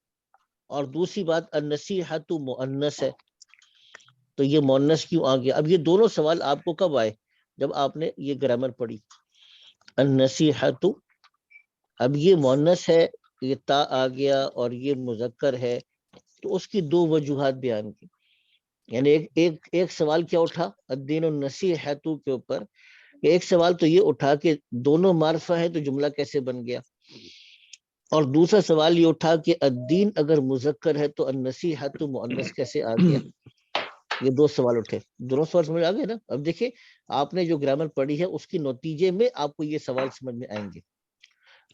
اور دوسری بات النصیحۃ مؤنث ہے، تو یہ مؤنث کیوں آ گیا؟ اب یہ دونوں سوال آپ کو کب آئے؟ جب آپ نے یہ گرامر پڑھی۔ النصیحۃ، اب یہ مؤنث ہے، یہ تا آ گیا اور یہ مذکر ہے، تو اس کی دو وجوہات بیان کی۔ یعنی ایک سوال کیا اٹھا الدین النصیحۃ کے اوپر، کہ ایک سوال تو یہ اٹھا کہ دونوں معرفہ ہے تو جملہ کیسے بن گیا، اور دوسرا سوال یہ اٹھا کہ الدین اگر مذکر ہے تو النصیحۃ مؤنث کیسے آ گیا۔ یہ دو سوال اٹھے، دونوں سوال سمجھ آ گئے نا؟ اب دیکھیں آپ نے جو گرامر پڑھی ہے اس کے نتیجے میں آپ کو یہ سوال سمجھ میں آئیں گے۔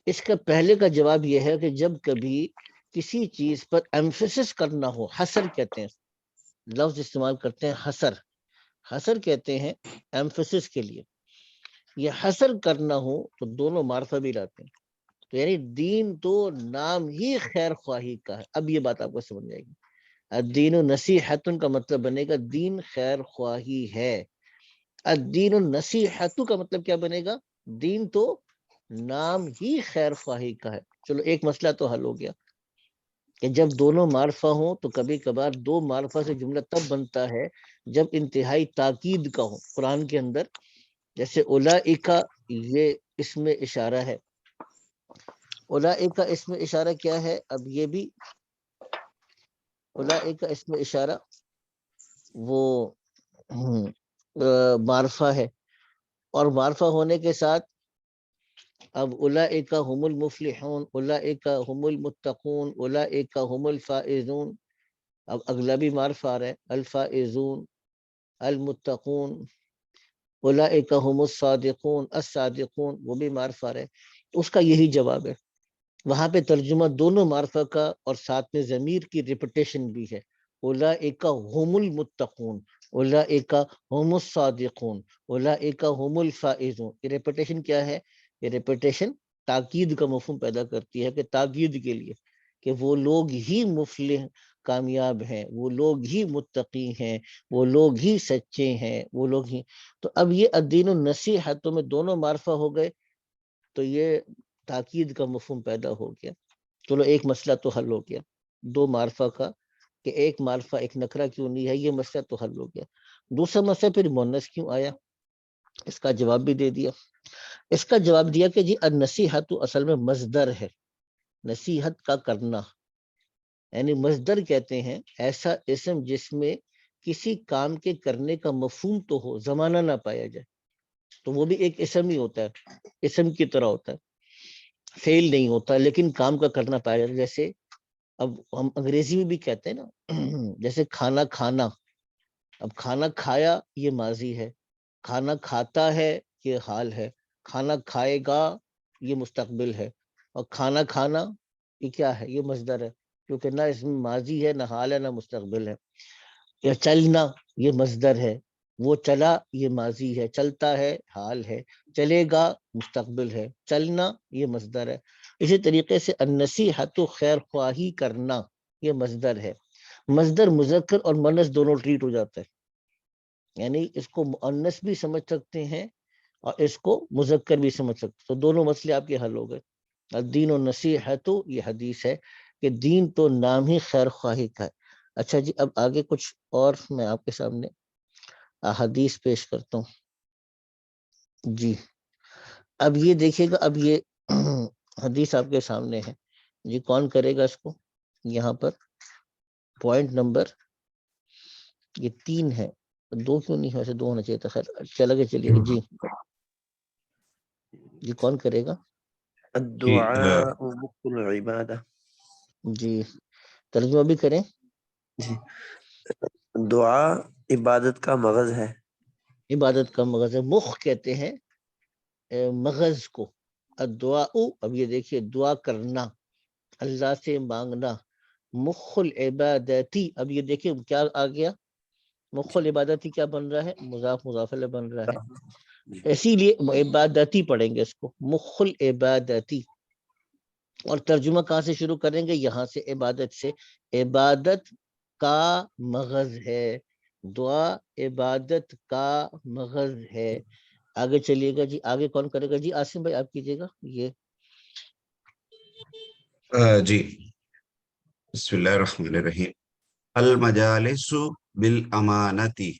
اس کا پہلے کا جواب یہ ہے کہ جب کبھی کسی چیز پر ایمفیسس کرنا ہو، حصر کہتے ہیں، لفظ استعمال کرتے ہیں حصر، حصر کہتے ہیں ایمفیسس کے لیے، یہ حصر کرنا ہو تو دونوں معرفہ بھی لاتے ہیں۔ تو یعنی دین تو نام ہی خیر خواہی کا ہے۔ اب یہ بات آپ کو سمجھ جائے گی، الدین النصیحۃ کا مطلب بنے گا دین خیر خواہی ہے، الدین النصیحۃ کا مطلب کیا بنے گا؟ دین تو نام ہی خیر خواہی کا ہے۔ چلو ایک مسئلہ تو حل ہو گیا کہ جب دونوں معرفہ ہوں تو کبھی کبھار دو معرفہ سے جملہ تب بنتا ہے جب انتہائی تاکید کا ہو۔ قرآن کے اندر جیسے اولئک، یہ اسم اشارہ ہے، اولئک اسم اشارہ کیا ہے؟ اب یہ بھی اولئک اسم اشارہ وہ معرفہ ہے، اور معرفہ ہونے کے ساتھ اب اولئک هم المفلحون، اولئک هم المتقون، اولئک هم الفائزون، اب اگلا بھی معرفہ آ رہا ہے، الفائزون، المتقون، اولئک هم الصادقون، الصادقون، وہ بھی معرفہ آ رہا ہے۔ اس کا یہی جواب ہے، وہاں پہ ترجمہ دونوں معرفہ کا اور ساتھ میں ضمیر کی ریپیٹیشن بھی ہے، اولئک هم المتقون، اولئک هم الصادقون، اولئک هم الفائزون۔ یہ ریپیٹیشن کیا ہے؟ یہ ریپیٹیشن تاکید کا مفہوم پیدا کرتی ہے، کہ تاکید کے لیے کہ وہ لوگ ہی مفلح کامیاب ہیں، وہ لوگ ہی متقی ہیں، وہ لوگ ہی سچے ہیں، وہ لوگ ہی۔ تو اب یہ الدین النصیحۃ میں دونوں معرفہ ہو گئے تو یہ تاکید کا مفہوم پیدا ہو گیا۔ چلو ایک مسئلہ تو حل ہو گیا دو معرفہ کا، کہ ایک معرفہ ایک نکرہ کیوں نہیں ہے، یہ مسئلہ تو حل ہو گیا۔ دوسرا مسئلہ پھر مؤنث کیوں آیا، اس کا جواب بھی دے دیا۔ اس کا جواب دیا کہ جی النصیحۃ اصل میں مصدر ہے، نصیحت کا کرنا، یعنی مصدر کہتے ہیں ایسا اسم جس میں کسی کام کے کرنے کا مفہوم تو ہو، زمانہ نہ پایا جائے، تو وہ بھی ایک اسم ہی ہوتا ہے، اسم کی طرح ہوتا ہے، فعل نہیں ہوتا لیکن کام کا کرنا پایا جاتا ہے۔ جیسے اب ہم انگریزی میں بھی کہتے ہیں نا، جیسے کھانا کھانا، اب کھانا کھایا یہ ماضی ہے، کھانا کھاتا ہے یہ حال ہے، کھانا کھائے گا یہ مستقبل ہے، اور کھانا کھانا یہ کیا ہے؟ یہ مصدر ہے، کیونکہ نہ اس میں ماضی ہے، نہ حال ہے، نہ مستقبل ہے۔ یا چلنا یہ مصدر ہے، وہ چلا یہ ماضی ہے، چلتا ہے حال ہے، چلے گا مستقبل ہے، چلنا یہ مصدر ہے۔ اسی طریقے سے النصیحۃ خیر خواہی کرنا یہ مصدر ہے۔ مصدر مذکر اور مؤنث دونوں ٹریٹ ہو جاتا ہے، یعنی اس کو مؤنث بھی سمجھ سکتے ہیں اور اس کو مذکر بھی سمجھ سکتے ہیں، تو دونوں مسئلے آپ کے حل ہو گئے۔ الدین النصیحۃ یہ حدیث ہے کہ دین تو نام ہی خیر خواہی کا ہے۔ اچھا جی اب آگے کچھ اور میں آپ کے سامنے حدیث پیش کرتا ہوں جی۔ اب یہ دیکھیے گا، اب یہ حدیث آپ کے سامنے ہے جی، کون کرے گا اس کو؟ یہاں پر پوائنٹ نمبر یہ 3 ہے، 2 کیوں نہیں ہے؟ ویسے 2 ہونا چاہیے تھا، خیر چلا کے چلیے گا جی۔ جی کون کرے گا؟ الدعاء مخ العبادہ۔ جی ترجمہ بھی کریں۔ جی، دعا عبادت کا مغز ہے. عبادت کا مغز ہے. مخ کہتے ہیں مغز کو. الدعاء، اب یہ دیکھیے دعا کرنا، اللہ سے مانگنا. مخ العبادتی، اب یہ دیکھیں کیا آ گیا، مخ العبادتی کیا بن رہا ہے، مضاف مضاف الیہ بن رہا ہے. اسی لیے عبادتی پڑھیں گے اس کو، مخ العبادتی. اور ترجمہ کہاں سے شروع کریں گے، یہاں سے، عبادت سے. عبادت کا مغز ہے، دعا عبادت کا مغز ہے. آگے چلیے گا جی، آگے کون کرے گا جی، عاصم بھائی آپ کیجیے گا یہ. جی بسم اللہ الرحمن الرحیم. المجالس بالامانتی.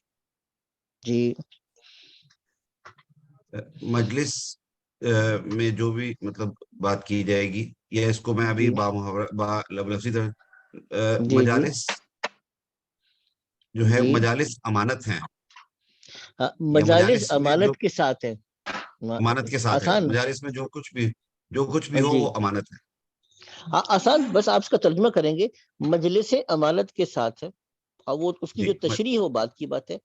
جی مجلس میں جو بھی مطلب بات کی جائے گی، یا اس کو میں ابھی جی لفظی جی مجالس جو ہے، جی مجالس امانت ہیں، ہاں، یا مجالس مجالس میں جو امانت کے ساتھ ہیں. امانت کے ساتھ ہے، آسان، مجالس میں جو کچھ بھی ہو جی وہ امانت ہے. ہاں آسان، بس آپ اس کا ترجمہ کریں گے، مجلس امانت کے ساتھ ہے. اور وہ اس کی جی جو تشریح ہو بات کی بات ہے.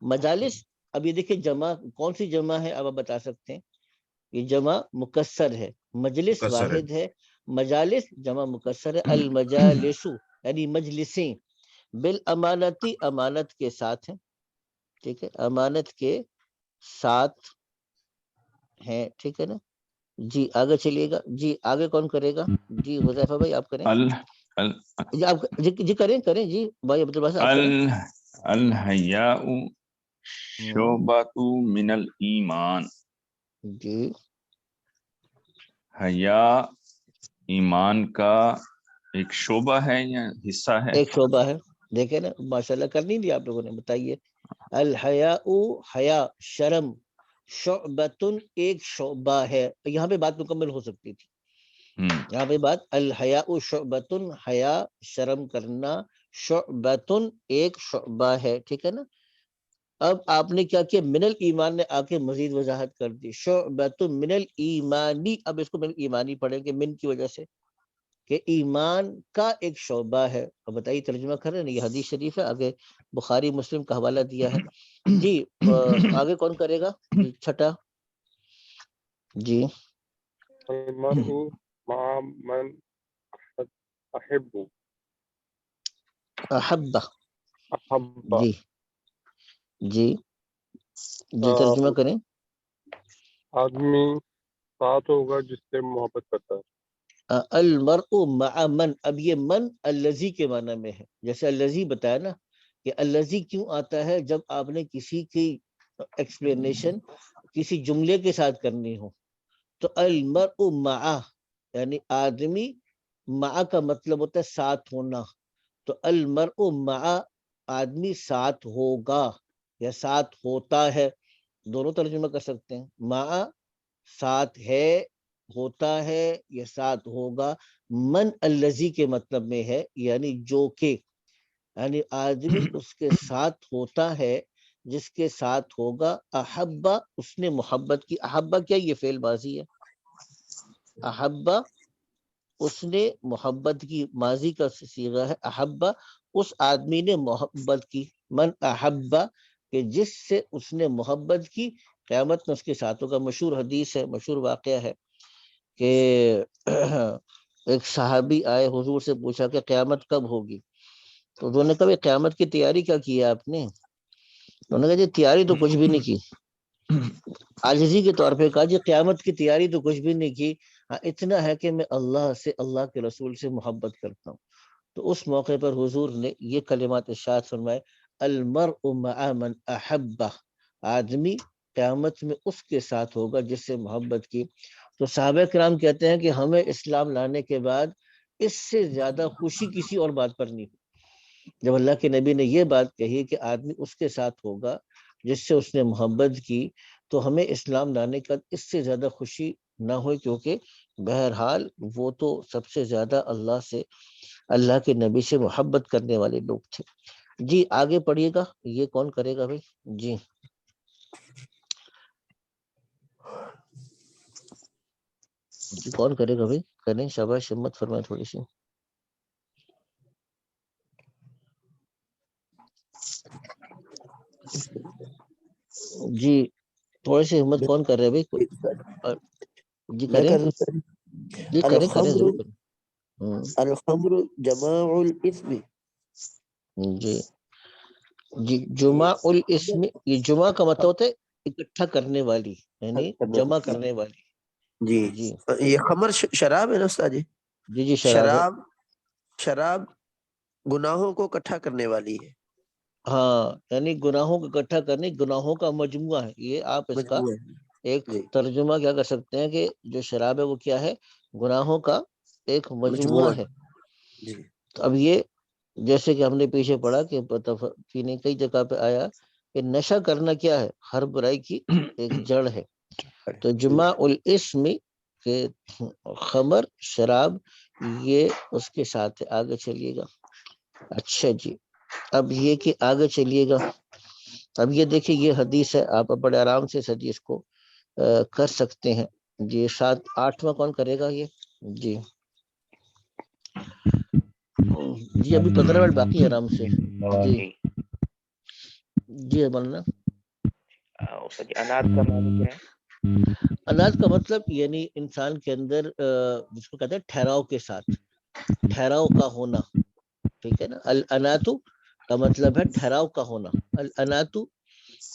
مجالس، اب یہ دیکھیں جمع کون سی جمع ہے، اب آپ بتا سکتے ہیں. یہ جمع مکسر ہے، مجلس مکسر ہے. واحد ہے، مجالس جمع مکسر ہے. المجالس یعنی مجلسیں، بالامانتی امانت کے ساتھ ہیں. ٹھیک ہے، امانت کے ساتھ ہیں. ٹھیک ہے نا جی. آگے چلیے گا جی، آگے کون کرے گا جی، حذیفہ بھائی آپ کریں جی. آپ جی کریں جی، بھائی عبد الباسط آپ کریں. الحیاء شعبۃ من الایمان. جی حیا ایمان کا ایک شعبہ ہے یا حصہ ہے؟ ایک شعبہ ہے. دیکھیں نا ماشاءاللہ، کر نہیں دیا آپ لوگوں نے، بتائیے. الحیاء، حیا، شرم، شعبۃ ایک شعبہ ہے. یہاں پہ بات مکمل ہو سکتی تھی. یہاں پہ بات الحیاء شعبۃ، حیا شرم کرنا، شعبۃ ایک شعبہ ہے. ٹھیک ہے نا. اب آپ نے کیا کیا، من الایمان نے آ کے مزید وضاحت کر دی. شعبۃ من الایمانی، اب اس کو من ایمانی پڑھیں گے، من کی وجہ سے کہ ایمان کا ایک شعبہ ہے. اب بتائیے ترجمہ کر رہے ہیں، یہ حدیث شریف ہے، آگے بخاری مسلم کا حوالہ دیا ہے جی. آگے کون کرے گا جی، چھٹا جی. المرء مع من احب احبہ، احب جی جی جی ترجمہ کریں. آدمی ساتھ ہوگا جس سے محبت کرتا ہے. المرء مع من، اب یہ من الذی کے معنی میں ہے. جیسے الذی بتایا نا کہ الذی کیوں آتا ہے جب آپ نے کسی کی ایکسپلینیشن کسی جملے کے ساتھ کرنی ہو. تو المرء مع یعنی آدمی، مع کا مطلب ہوتا ہے ساتھ ہونا. تو المرء مع آدمی ساتھ ہوگا یا ساتھ ہوتا ہے، دونوں ترجمہ کر سکتے ہیں. مع ساتھ ہے، ہوتا ہے یا ساتھ ہوگا. من الذی کے مطلب میں ہے یعنی جو کہ، یعنی آدمی اس کے ساتھ ہوتا ہے جس کے ساتھ ہوگا. احبا اس نے محبت کی. احبا کیا یہ فعل ماضی ہے، احبا اس نے محبت کی، ماضی کا صیغہ ہے. احبا اس آدمی نے محبت کی. من احبا کہ جس سے اس نے محبت کی، قیامت میں اس کے ساتھ ہوگا. مشہور حدیث ہے، مشہور واقعہ ہے کہ ایک صحابی آئے حضور سے پوچھا کہ قیامت کب ہوگی. تو انہوں نے کہا قیامت کی تیاری کیا کی ہے آپ نے. انہوں نے کہا جی تیاری تو کچھ بھی نہیں کی. عاجزی کے طور پہ کہا جی قیامت کی تیاری تو کچھ بھی نہیں کی، ہاں اتنا ہے کہ میں اللہ سے، اللہ کے رسول سے محبت کرتا ہوں. تو اس موقع پر حضور نے یہ کلمات ارشاد فرمائے، المرء مع من احبہ، آدمی قیامت میں اس کے ساتھ ہوگا جس سے محبت کی. تو صحابہ کرام کہتے ہیں کہ ہمیں اسلام لانے کے بعد اس سے زیادہ خوشی کسی اور بات پر نہیں. جب اللہ کے نبی نے یہ بات کہی کہ آدمی اس کے ساتھ ہوگا جس سے اس نے محبت کی، تو ہمیں اسلام لانے کا اس سے زیادہ خوشی نہ ہوئی، کیونکہ بہرحال وہ تو سب سے زیادہ اللہ سے، اللہ کے نبی سے محبت کرنے والے لوگ تھے. جی آگے پڑھیے گا، یہ کون کرے گا بھائی جی. جی کون کرے گا بھائی، کریں شاباش، ہمت فرمائے تھوڑی سی. جی تھوڑی سی ہمت کون کر رہے بھائی؟ جی میں کریں کر دوں سر. جی کریں الخمر ضرور کریں. الخمر جماع الاسم. جی جی جمع الاسم، یہ جمع کا مطلب ہوتا ہے اکٹھا کرنے والی، یعنی جمع کرنے والی. جی جی یہ خمر شراب ہے نا استاد جی؟ جی جی شراب ہے. شراب گناہوں کو اکٹھا کرنے والی ہے. ہاں یعنی گناہوں کو اکٹھا کرنے، گناہوں کا مجموعہ ہے یہ. آپ اس کا مجموعہ ہے. ایک جی ترجمہ کیا کر سکتے ہیں کہ جو شراب ہے وہ کیا ہے؟ گناہوں کا ایک مجموعہ ہے. جی تو اب یہ جیسے کہ ہم نے پیچھے پڑھا کہ نے کئی جگہ پہ آیا کہ نشہ کرنا کیا ہے؟ ہر برائی کی ایک جڑ ہے. تو جمع الاسم کے خمر شراب یہ اس کے ساتھ ہے. آگے چلیے گا. اچھا جی اب یہ کہ آگے چلیے گا. اب یہ دیکھیں یہ حدیث ہے، آپ بڑے آرام سے اس حدیث کو کر سکتے ہیں. جی 8واں کون کرے گا یہ؟ جی جی ابھی 15 منٹ باقی ہے آرام سے. جی جی بولنا. استاد جی انات کا معنی کیا ہے؟ انات کا مطلب یعنی انسان کے اندر جس کو کہتے ہیں ٹھہراؤ کے ساتھ، ٹھہراؤ کا ہونا. ٹھیک ہے نا. الاناتو کا مطلب ہے ٹھہراؤ کا ہونا. الاناتو.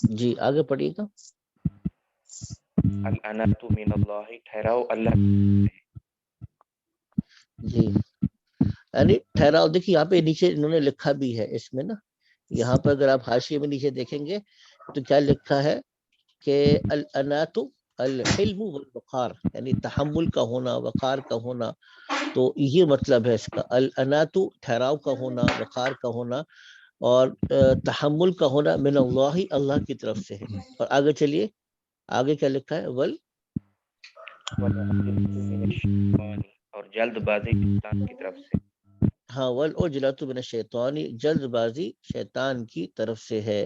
جی آگے پڑھیے گا. الانات من اللہ، ٹھہراؤ اللہ. جی یعنی ٹھہراؤ. دیکھیے یہاں پہ نیچے انہوں نے لکھا بھی ہے اس میں نا، یہاں پر اگر آپ حاشیے میں نیچے دیکھیں گے تو کیا لکھا ہے کہ الانات الحلم والوقار، یعنی تحمل کا ہونا، وقار کا ہونا. تو یہ مطلب ہے اس کا. الانات ٹھہراؤ کا ہونا، وقار کا ہونا، اور تحمل کا ہونا من اللہ، اللہ کی طرف سے ہے. اور آگے چلیے آگے کیا لکھا ہے؟ اور جلد بازی شیطان کی طرف سے. ہاں والعجلۃ من الشیطان، جلد بازی شیطان کی طرف سے ہے.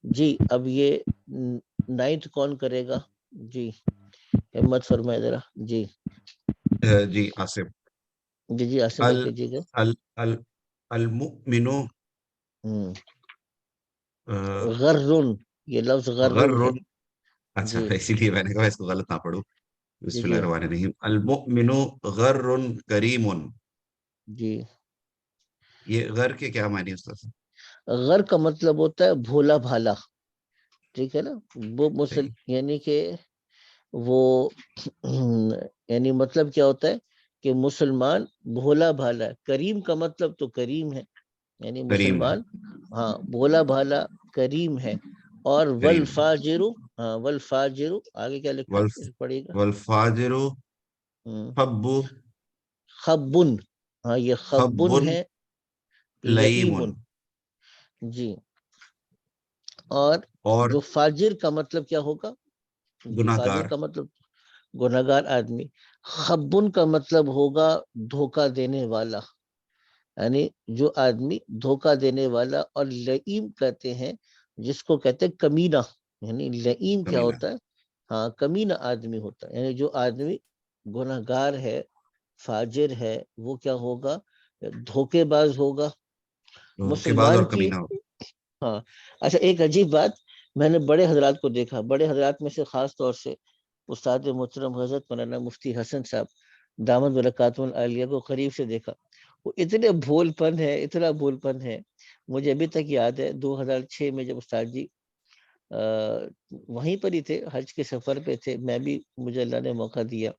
جی اب یہ 9 کون کرے گا؟ جی ہمت فرمائے ذرا. جی جی آصف. جی جی آصف بھائی کیجیے گا. المؤمن غرن، یہ لفظ غرن ہے. غر. اچھا جی اسی لیے میں نے کہا اس کو غلط نہ پڑھوں. جی بسم اللہ جی الرحمن الرحیم. المؤمن غر کریم. جی یہ غر کے کیا معنی استاد؟ غر کا مطلب ہوتا ہے بھولا بھالا. ٹھیک ہے نا. وہ صحیح. یعنی کہ وہ یعنی مطلب کیا ہوتا ہے کہ مسلمان بھولا بھالا ہے. کریم کا مطلب تو کریم ہے، یعنی کریم ہے. مسلمان ہاں بھولا بھالا کریم ہے. اور کریم ہے. والفاجر، ہاں والفاجر آگے کیا لکھا ہے پڑھیے گا. والفاجر خب خبن، ہاں یہ خبن خب ہے. لئیم. لئیمن. جی اور اور جو فاجر کا مطلب کیا ہوگا؟ جی گناہ فاجر گار. کا مطلب گناہگار آدمی. خبن کا مطلب ہوگا دھوکہ دینے والا، یعنی جو آدمی دھوکہ دینے والا. اور لئیم کہتے ہیں جس کو کہتے ہیں کمینہ. یعنی لئیم کیا کمینہ. ہوتا ہے؟ ہاں کمینہ آدمی ہوتا ہے. یعنی جو آدمی گناہگار ہے، فاجر ہے، وہ کیا ہوگا؟ دھوکے باز ہوگا. کے بعد اور مسلمان کی کمینہ ہو. ہاں. اچھا ایک عجیب بات میں نے بڑے حضرات کو دیکھا، بڑے حضرات میں سے خاص طور سے استاد محترم حضرت مولانا مفتی حسن صاحب دامت برکاتہ العالیہ کو قریب سے دیکھا. وہ اتنے بھول پن ہے، اتنا بھول پن ہے. مجھے ابھی تک یاد ہے 2006 میں جب استاد جی وہیں پر ہی تھے، حج کے سفر پہ تھے، میں بھی مجھے اللہ نے موقع دیا.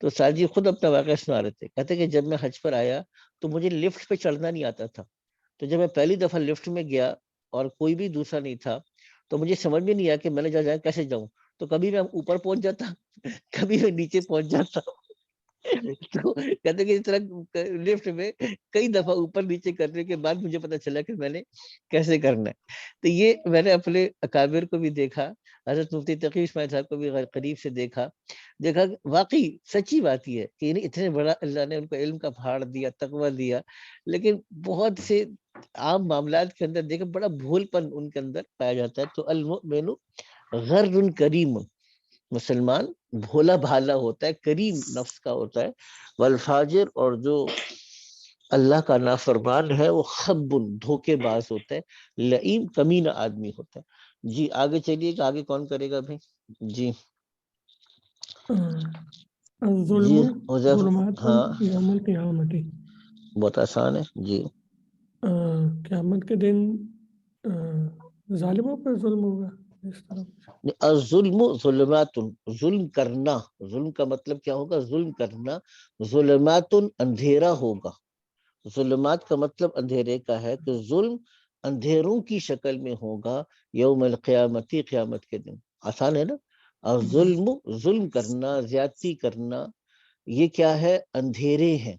تو استاد جی خود اپنا واقعہ سنا رہے تھے. کہتے کہ جب میں حج پر آیا تو مجھے لفٹ پہ چڑھنا نہیں آتا تھا. تو جب میں پہلی دفعہ لفٹ میں گیا اور کوئی بھی دوسرا نہیں تھا تو مجھے سمجھ میں نہیں آیا کہ میں نے جائے کیسے جاؤں. تو کبھی میں اوپر پہنچ جاتا، کبھی میں نیچے پہنچ جاتا. تو کہتے کہ اس طرح لفٹ میں کئی دفعہ اوپر نیچے کرنے کے بعد مجھے پتا چلا کہ میں نے کیسے کرنا ہے. تو یہ میں نے اپنے اکابر کو بھی دیکھا، حضرت مفتی تقی اسماعیل صاحب کو بھی قریب سے دیکھا واقعی سچی بات یہ ہے کہ اتنے بڑا اللہ نے ان کو علم کا پہاڑ دیا، تقویٰ دیا، لیکن بہت سے عام معاملات کے اندر دیکھا بڑا بھول پن ان کے اندر پایا جاتا ہے. تو المؤمن غر کریم، مسلمان بھولا بھالا ہوتا ہے، کریم نفس کا ہوتا ہے. والفاجر، اور جو اللہ کا نافرمان ہے وہ خبن دھوکے باز ہوتا ہے، لئیم کمینہ آدمی ہوتا ہے. جی آگے چلیے گا، آگے کون کرے گا بھائی؟ جی الظلم جی حذیفہ، ظلمات ہاں یوم القیامت، بہت آسان ہے. جی قیامت کے دن ظالموں پر ظلم ہوگا اس طرح. الظلم ظلمات، ظلم کرنا، ظلم کا مطلب کیا ہوگا؟ ظلم کرنا. ظلمات اندھیرا ہوگا. ظلمات کا مطلب اندھیرے کا ہے کہ ظلم اندھیروں کی شکل میں ہوگا یوم القیامتی، قیامت کے دن. آسان ہے نا. اور ظلم، ظلم کرنا، زیادتی کرنا، یہ کیا ہے؟ اندھیرے ہیں.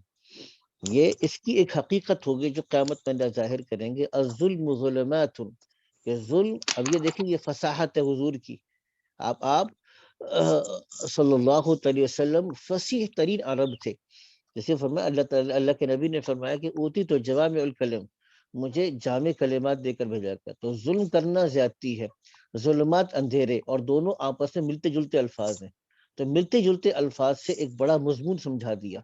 یہ اس کی ایک حقیقت ہوگی جو قیامت میں اللہ ظاہر کریں گے. الظلم ظلمات، کہ ظلم. اب یہ دیکھیں یہ فصاحت ہے حضور کی. آپ صلی اللہ علیہ وسلم فصیح ترین عرب تھے. جیسے فرمایا اللہ تعالی، اللہ کے نبی نے فرمایا کہ اوتی تو جوامع الکلم، مجھے جامع کلمات دے کر بھیجا گیا. تو ظلم کرنا زیادتی ہے، ظلمات اندھیرے، اور دونوں آپس میں ملتے جلتے الفاظ ہیں. تو ملتے جلتے الفاظ سے ایک بڑا مضمون سمجھا دیا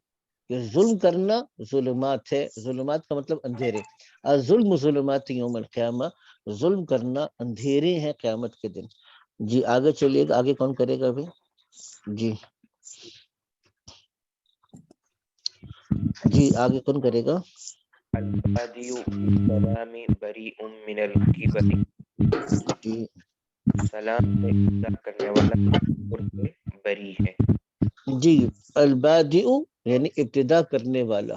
کہ ظلم کرنا ظلمات ہے. ظلمات کا مطلب اندھیرے. الظلم ظلمات یوم القیامہ، ظلم کرنا اندھیرے ہیں قیامت کے دن. جی آگے چلیے گا، آگے کون کرے گا ابھی؟ جی جی آگے کون کرے گا؟ البادی بالسلام بریء من الکبر، جی سلام سے ابتدا کرنے والا تکبر سے بری ہے. جی البادئ یعنی ابتدا کرنے والا،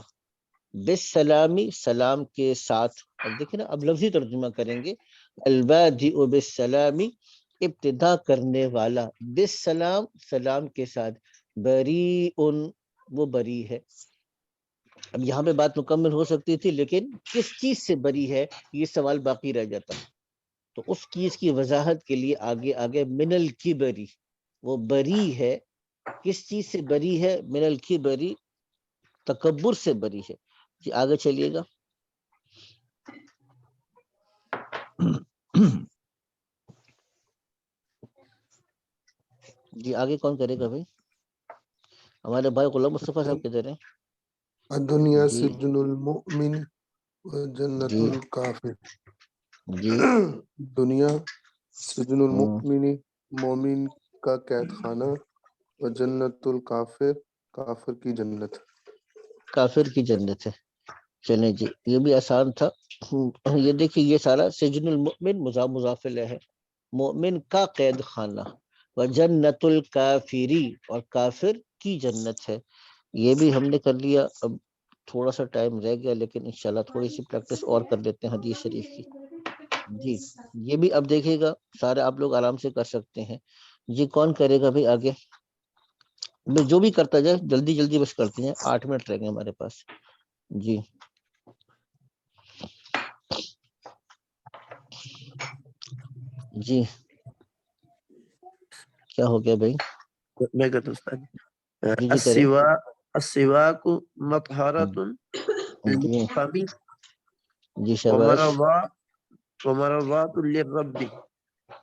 بالسلامی سلام کے ساتھ. اب دیکھیں نا، اب لفظی ترجمہ کریں گے. البادئ بالسلامی، ابتدا کرنے والا، بالسلام سلام کے ساتھ، بریء وہ بری ہے. اب یہاں پہ بات مکمل ہو سکتی تھی، لیکن کس چیز سے بری ہے یہ سوال باقی رہ جاتا. تو اس چیز کی وضاحت کے لیے آگے آگے من الکبری، وہ بری ہے. کس چیز سے بری ہے؟ من الکبری، تکبر سے بری ہے. جی آگے چلیے گا. جی آگے کون کرے گا بھائی؟ ہمارے بھائی غلام مصطفیٰ صاحب کدھر ہیں؟ الدنیا جی سجن المؤمن و جنت جی الکافر. جی دنیا سجن ہوں، المؤمن، مومن کا قید خانہ، و جنت الکافر، کافر کی جنت. کافر کی جنت ہے. چلیں جی یہ بھی آسان تھا. یہ دیکھیے یہ سارا سجن المؤمن مضاف مضاف الیہ ہے، مومن کا قید خانہ، و جنت الکافری، اور کافر کی جنت ہے. یہ بھی ہم نے کر لیا. اب تھوڑا سا ٹائم رہ گیا، لیکن انشاءاللہ تھوڑی سی پریکٹس اور کر لیتے ہیں حدیث شریف کی. جی یہ بھی اب دیکھیے گا، سارے آپ لوگ آرام سے کر سکتے ہیں. جی کون کرے گا بھائی آگے؟ جو بھی کرتا جائے جلدی جلدی بس کرتے ہیں، 8 منٹ رہ گئے ہمارے پاس. جی جی کیا ہو گیا بھائی؟ میں کہتا ہوں استاد، جی جی کریں. السواک مطہرۃ جی للفم جی شاباش. ومرضات للرب.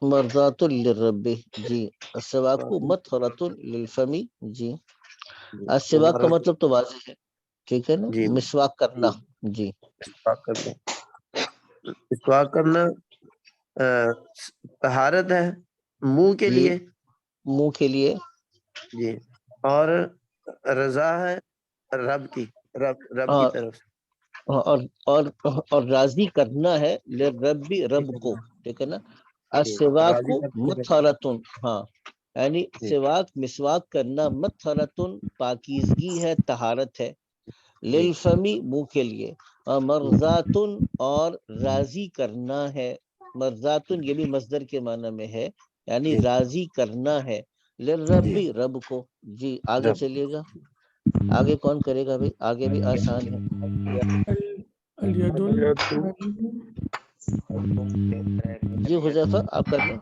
مرضات للرب، جی. السواک مطہرۃ للفم، جی. السواک کا مطلب تو واضح ہے، ٹھیک ہے نا، جی مسواک کرنا. جی مسواک کرنا طہارت ہے منہ کے جی لیے. منہ کے لیے. جی اور رضا ہے رب کی اور طرف سے. اور راضی کرنا ہے للرب، رب کو، ٹھیک ہے نا. جی السواک راضی کرتے ہیں. مطہرۃ، ہاں یعنی جی سواک مسواک کرنا، مطہرۃ پاکیزگی ہے، طہارت ہے، جی للفمی منہ کے لیے. مرضات اور راضی کرنا ہے. مرضات یہ بھی مصدر کے معنی میں ہے، یعنی جی راضی کرنا ہے، جی للرب رب کو. جی آگے رب. چلیے گا. آگے کون کرے گا بھائی؟ آگے بھی آسان ہے. الید جی حذیفہ آپ کر لیں،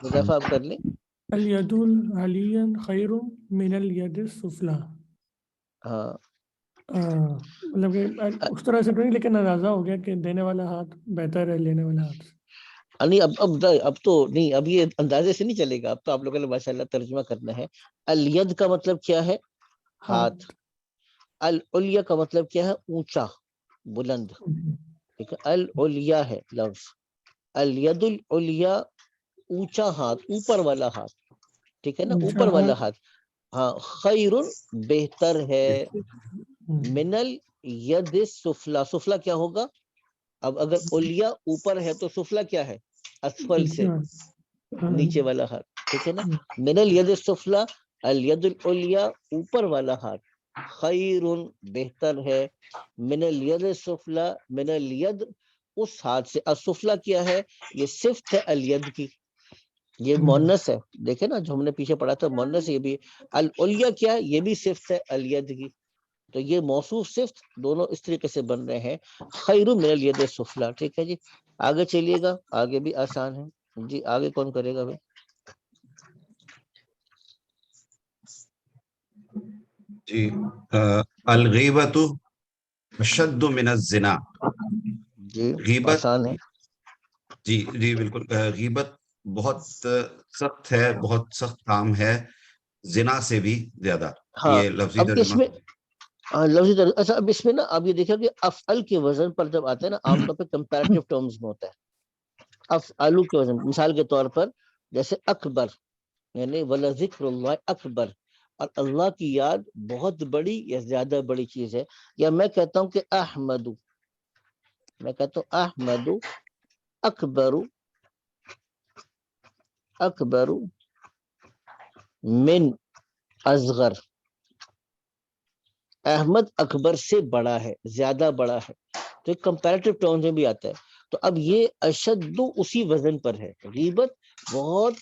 حذیفہ آپ کر لیں. الید العلی خیر من الید السفلی. ہاں مطلب کہ اس طرح سے تو نہیں، لیکن اندازہ ہو گیا کہ دینے والا ہاتھ بہتر ہے لینے والا ہاتھ سے. نہیں اب تو نہیں، اب یہ اندازے سے نہیں چلے گا. اب تو آپ لوگوں نے ماشاء اللہ ترجمہ کرنا ہے. الید کا مطلب کیا ہے؟ ہاتھ. العلیہ کا مطلب کیا ہے؟ اونچا. بلند. ٹھیک ہے, العلیا ہے لفظ, الید العلیا اونچا ہاتھ, اوپر والا ہاتھ, ٹھیک ہے نا, اوپر والا ہاتھ. ہاں, خیر بہتر ہے, من الید السفلی, سفلا کیا ہوگا؟ اب اگر علیا اوپر ہے تو سفلا کیا ہے؟ اسفل سے نیچے والا ہاتھ, ٹھیک ہے نا. من الید السفلی, الید العلیا اوپر والا ہاتھ, خیر بہتر ہے, من الید السفلی, من الید اس ہاتھ سے. السفلی کیا ہے؟ یہ صفت ہے الید کی, یہ مونس ہے, دیکھیں نا جو ہم نے پیچھے پڑھا تھا مونس, یہ بھی العلیا کیا ہے؟ یہ بھی صفت ہے الید کی. تو یہ موصوف صفت دونوں اس طریقے سے بن رہے ہیں, خیر من الید السفلی. ٹھیک ہے جی, آگے چلیے گا, آگے بھی آسان ہے جی. آگے کون کرے گا بھائی؟ جی, الغیبت اشد من الزنا. جی غیبت, آسان ہے. جی جی بالکل, غیبت بہت سخت ہے, بہت سخت کام ہے, زنا سے بھی زیادہ. ہاں, یہ لفظی اب اس ترجمہ. میں لفظی اچھا, اب اس میں نا آپ یہ دیکھیں کہ افعل کے وزن پر جب آتے ہیں نا, عام طور پہ کمپیریٹیو ٹرمز میں ہوتا ہے افعلو کے وزن. مثال کے طور پر جیسے اکبر, یعنی وَلَذِكْرُ اللَّهِ اکبر, اور اللہ کی یاد بہت بڑی یا زیادہ بڑی چیز ہے. یا میں کہتا ہوں کہ احمد, میں کہتا ہوں احمد اکبر, اکبر من اصغر, احمد اکبر سے بڑا ہے, زیادہ بڑا ہے. تو ایک کمپیریٹیو ٹرمز میں بھی آتا ہے. تو اب یہ اشد اسی وزن پر ہے. غیبت بہت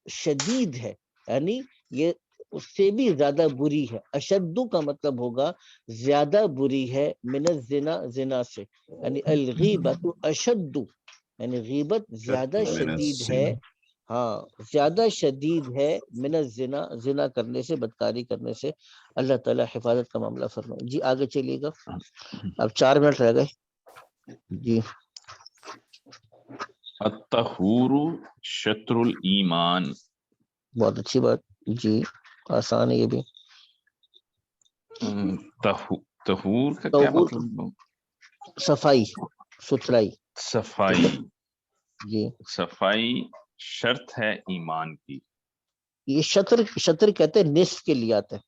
شدید ہے, یعنی یہ اس سے بھی زیادہ بری ہے. اشدو کا مطلب ہوگا زیادہ بری ہے, من الزنا, زنا سے, یعنی الغیبت اشد, یعنی غیبت زیادہ شدید ہے, ہاں زیادہ شدید ہے, من الزنا, زنا کرنے سے, بدکاری کرنے سے. اللہ تعالیٰ حفاظت کا معاملہ فرمائے. جی آگے چلیے گا, اب 4 منٹ رہ گئے جی. الطہور شطر الایمان. بہت اچھی بات جی, آسان ہے یہ بھی. طہور کا کیا طہور مطلب؟ صفائی, ستھرائی. صفائی. جی, صفائی شرط ہے ایمان کی. یہ شطر کہتے ہیں نصف کے لیے آتا ہے.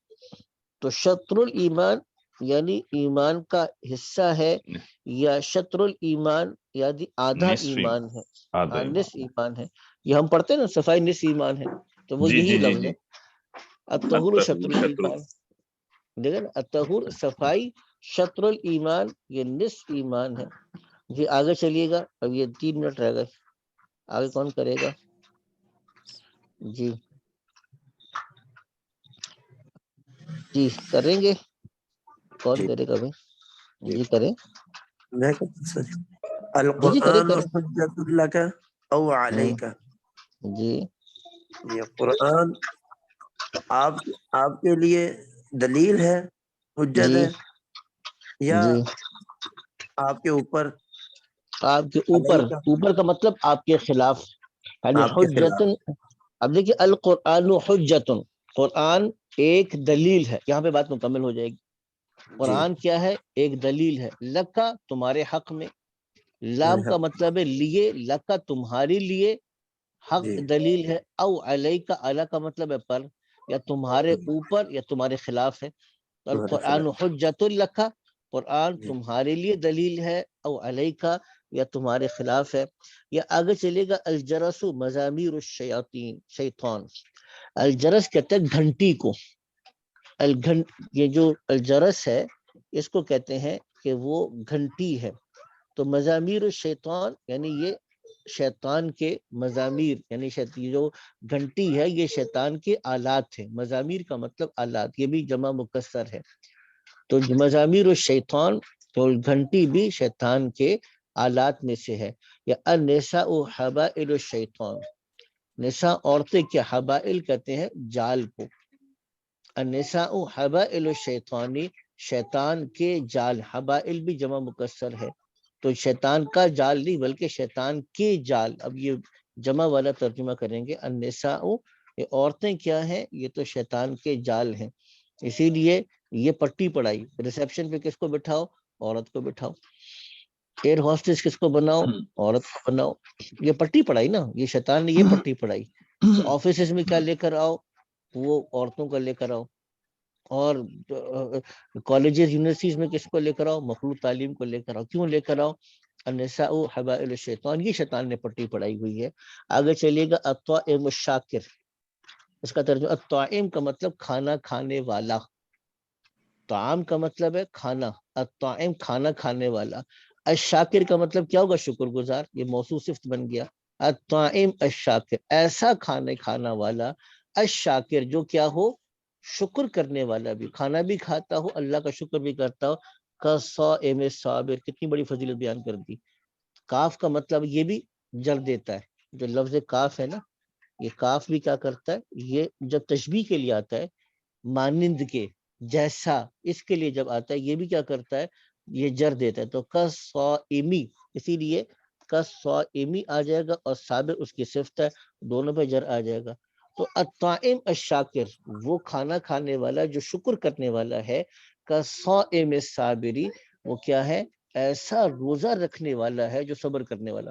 تو شطر الایمان یعنی ایمان کا حصہ ہے, یا شطر الایمان یعنی آدھا نصف ایمان ہے, آدھا نصف ایمان ہے. یہ ہم پڑھتے ہیں نا صفائی نصف ایمان ہے, تو وہ جی یہی جی جی لفظ جی. ہے. الطہور شطر شطر الایمان, دیکھیں نا, الطہور صفائی, شطر الایمان یہ نصف ایمان ہے. جی آگے چلیے گا, اب یہ 3 منٹ رہ گئے, آگے کون کرے گا؟ جی جی کریں گے, کون جی کرے گا بھائی؟ جی کریں. میں جی کریں القرآن کریں. حجت لک او علیک. جی یہ قرآن آپ کے لیے دلیل ہے, حجت جی ہے, یا جی آپ کے اوپر, آپ کے اوپر, علیک اوپر کا مطلب آپ کے خلاف, یعنی آپ کے خلاف. حجتن. اب دیکھیے القرآن حجتن, قرآن ایک دلیل ہے, یہاں پہ بات مکمل ہو جائے گی. جی قرآن کیا ہے؟ ایک دلیل ہے. لکا تمہارے حق میں, لام کا مطلب ہے لیے, لکا تمہارے لیے, حق جی دلیل ہے. او علیکا, علی کا مطلب ہے پر, یا تمہارے اوپر یا تمہارے خلاف ہے. تمہارے القرآن خلاف. حجت لکا, قرآن جی تمہارے لیے دلیل ہے, او علیکا یا تمہارے خلاف ہے. یا آگے چلے گا الجرس مزامیر الشیاطین, شیطان. الجرس کہتے ہیں گھنٹی کو, یہ جو الجرس ہے اس کو کہتے ہیں کہ وہ گھنٹی ہے. تو مزامیر الشیطان یعنی یہ شیطان کے مزامیر, یعنی جو گھنٹی ہے یہ شیطان کے آلات ہیں. مزامیر کا مطلب آلات, یہ بھی جمع مکسر ہے. تو مزامیر الشیطان, تو گھنٹی بھی شیطان کے آلات میں سے ہے. یا النساء حبائل الشیطان, نساء عورتیں کیا, حبائل کہتے ہیں جال کو. النساء حبائل الشیطانی, شیطان کے جال, حبائل بھی جمع مکسر ہے. تو شیطان کا جال نہیں بلکہ شیطان کے جال. اب یہ جمع والا ترجمہ کریں گے. النساء, یہ عورتیں کیا ہیں؟ یہ تو شیطان کے جال ہیں. اسی لیے یہ پٹی پڑھائی, ریسیپشن پہ کس کو بٹھاؤ؟ عورت کو بٹھاؤ. ایئر ہاسٹس کس کو بناؤ؟ عورت کو بناؤ. یہ پٹی پڑھائی نا, یہ شیطان نے یہ پٹی پڑھائی. آفیسز میں کیا لے کر آؤ؟ وہ عورتوں کا لے کر آؤ. اور کالجز یونیورسٹیز میں کس کو لے کر آؤ؟ مخلوط تعلیم کو لے کر آؤ. کیوں لے کر آؤ؟ النساء حبائل الشیطان, یہ شیطان نے پٹی پڑھائی ہوئی ہے. آگے چلیے گا الطاعم الشاکر. اس کا ترجمہ, الطاعم کا مطلب کھانا کھانے والا. طعام کا مطلب ہے کھانا, الطاعم کھانا کھانے والا. الشاکر کا مطلب کیا ہوگا؟ شکر گزار. یہ موصوف صفت بن گیا. الطاعم الشاکر, ایسا کھانے کھانا والا. الشاکر, جو کیا ہو؟ شکر کرنے والا بھی, کھانا بھی کھاتا ہو, اللہ کا شکر بھی کرتا ہو. کالصائم الصابر, کتنی بڑی فضیلت بیان کر دی. کاف کا مطلب یہ بھی جر دیتا ہے. جو لفظ کاف ہے نا, یہ کاف بھی کیا کرتا ہے؟ یہ جب تشبیہ کے لیے آتا ہے, مانند کے, جیسا, اس کے لیے جب آتا ہے یہ بھی کیا کرتا ہے؟ یہ جر دیتا ہے. تو کالصائمی, اسی لیے کالصائمی آ جائے گا, اور صابر اس کی صفت ہے, دونوں پہ جر آ جائے گا. تو الطاعم الشاکر, وہ کھانا کھانے والا جو شکر کرنے والا ہے. کالصائم الصابری, وہ کیا ہے؟ ایسا روزہ رکھنے والا ہے جو صبر کرنے والا.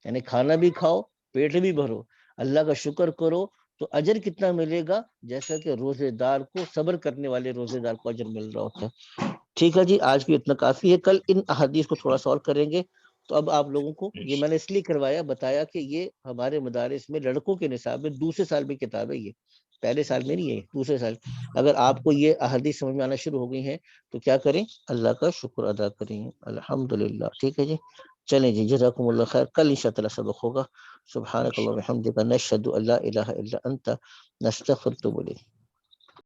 یعنی کھانا بھی کھاؤ, پیٹ بھی بھرو, اللہ کا شکر کرو, تو اجر کتنا ملے گا؟ جیسا کہ روزے دار کو, صبر کرنے والے روزے دار کو اجر مل رہا ہوتا ہے. ٹھیک ہے جی, آج بھی اتنا کافی ہے. کل ان احادیث کو تھوڑا سا اور کریں گے. تو اب آپ لوگوں کو یہ میں نے اس لیے کروایا, بتایا کہ یہ ہمارے مدارس میں لڑکوں کے نصاب میں دوسرے سال میں کتاب ہے. یہ پہلے سال میں نہیں ہے, دوسرے سال. اگر آپ کو یہ احادیث سمجھ میں آنا شروع ہو گئی ہیں تو کیا کریں؟ اللہ کا شکر ادا کریں. الحمدللہ. ٹھیک ہے جی, چلیں جی, جزاکم اللہ خیر. کل انشاء اللہ سبق ہوگا. سبحانک اللہم و بحمدک, نشہد ان لا الہ الا انت, نستغفرک و نتوب الیک.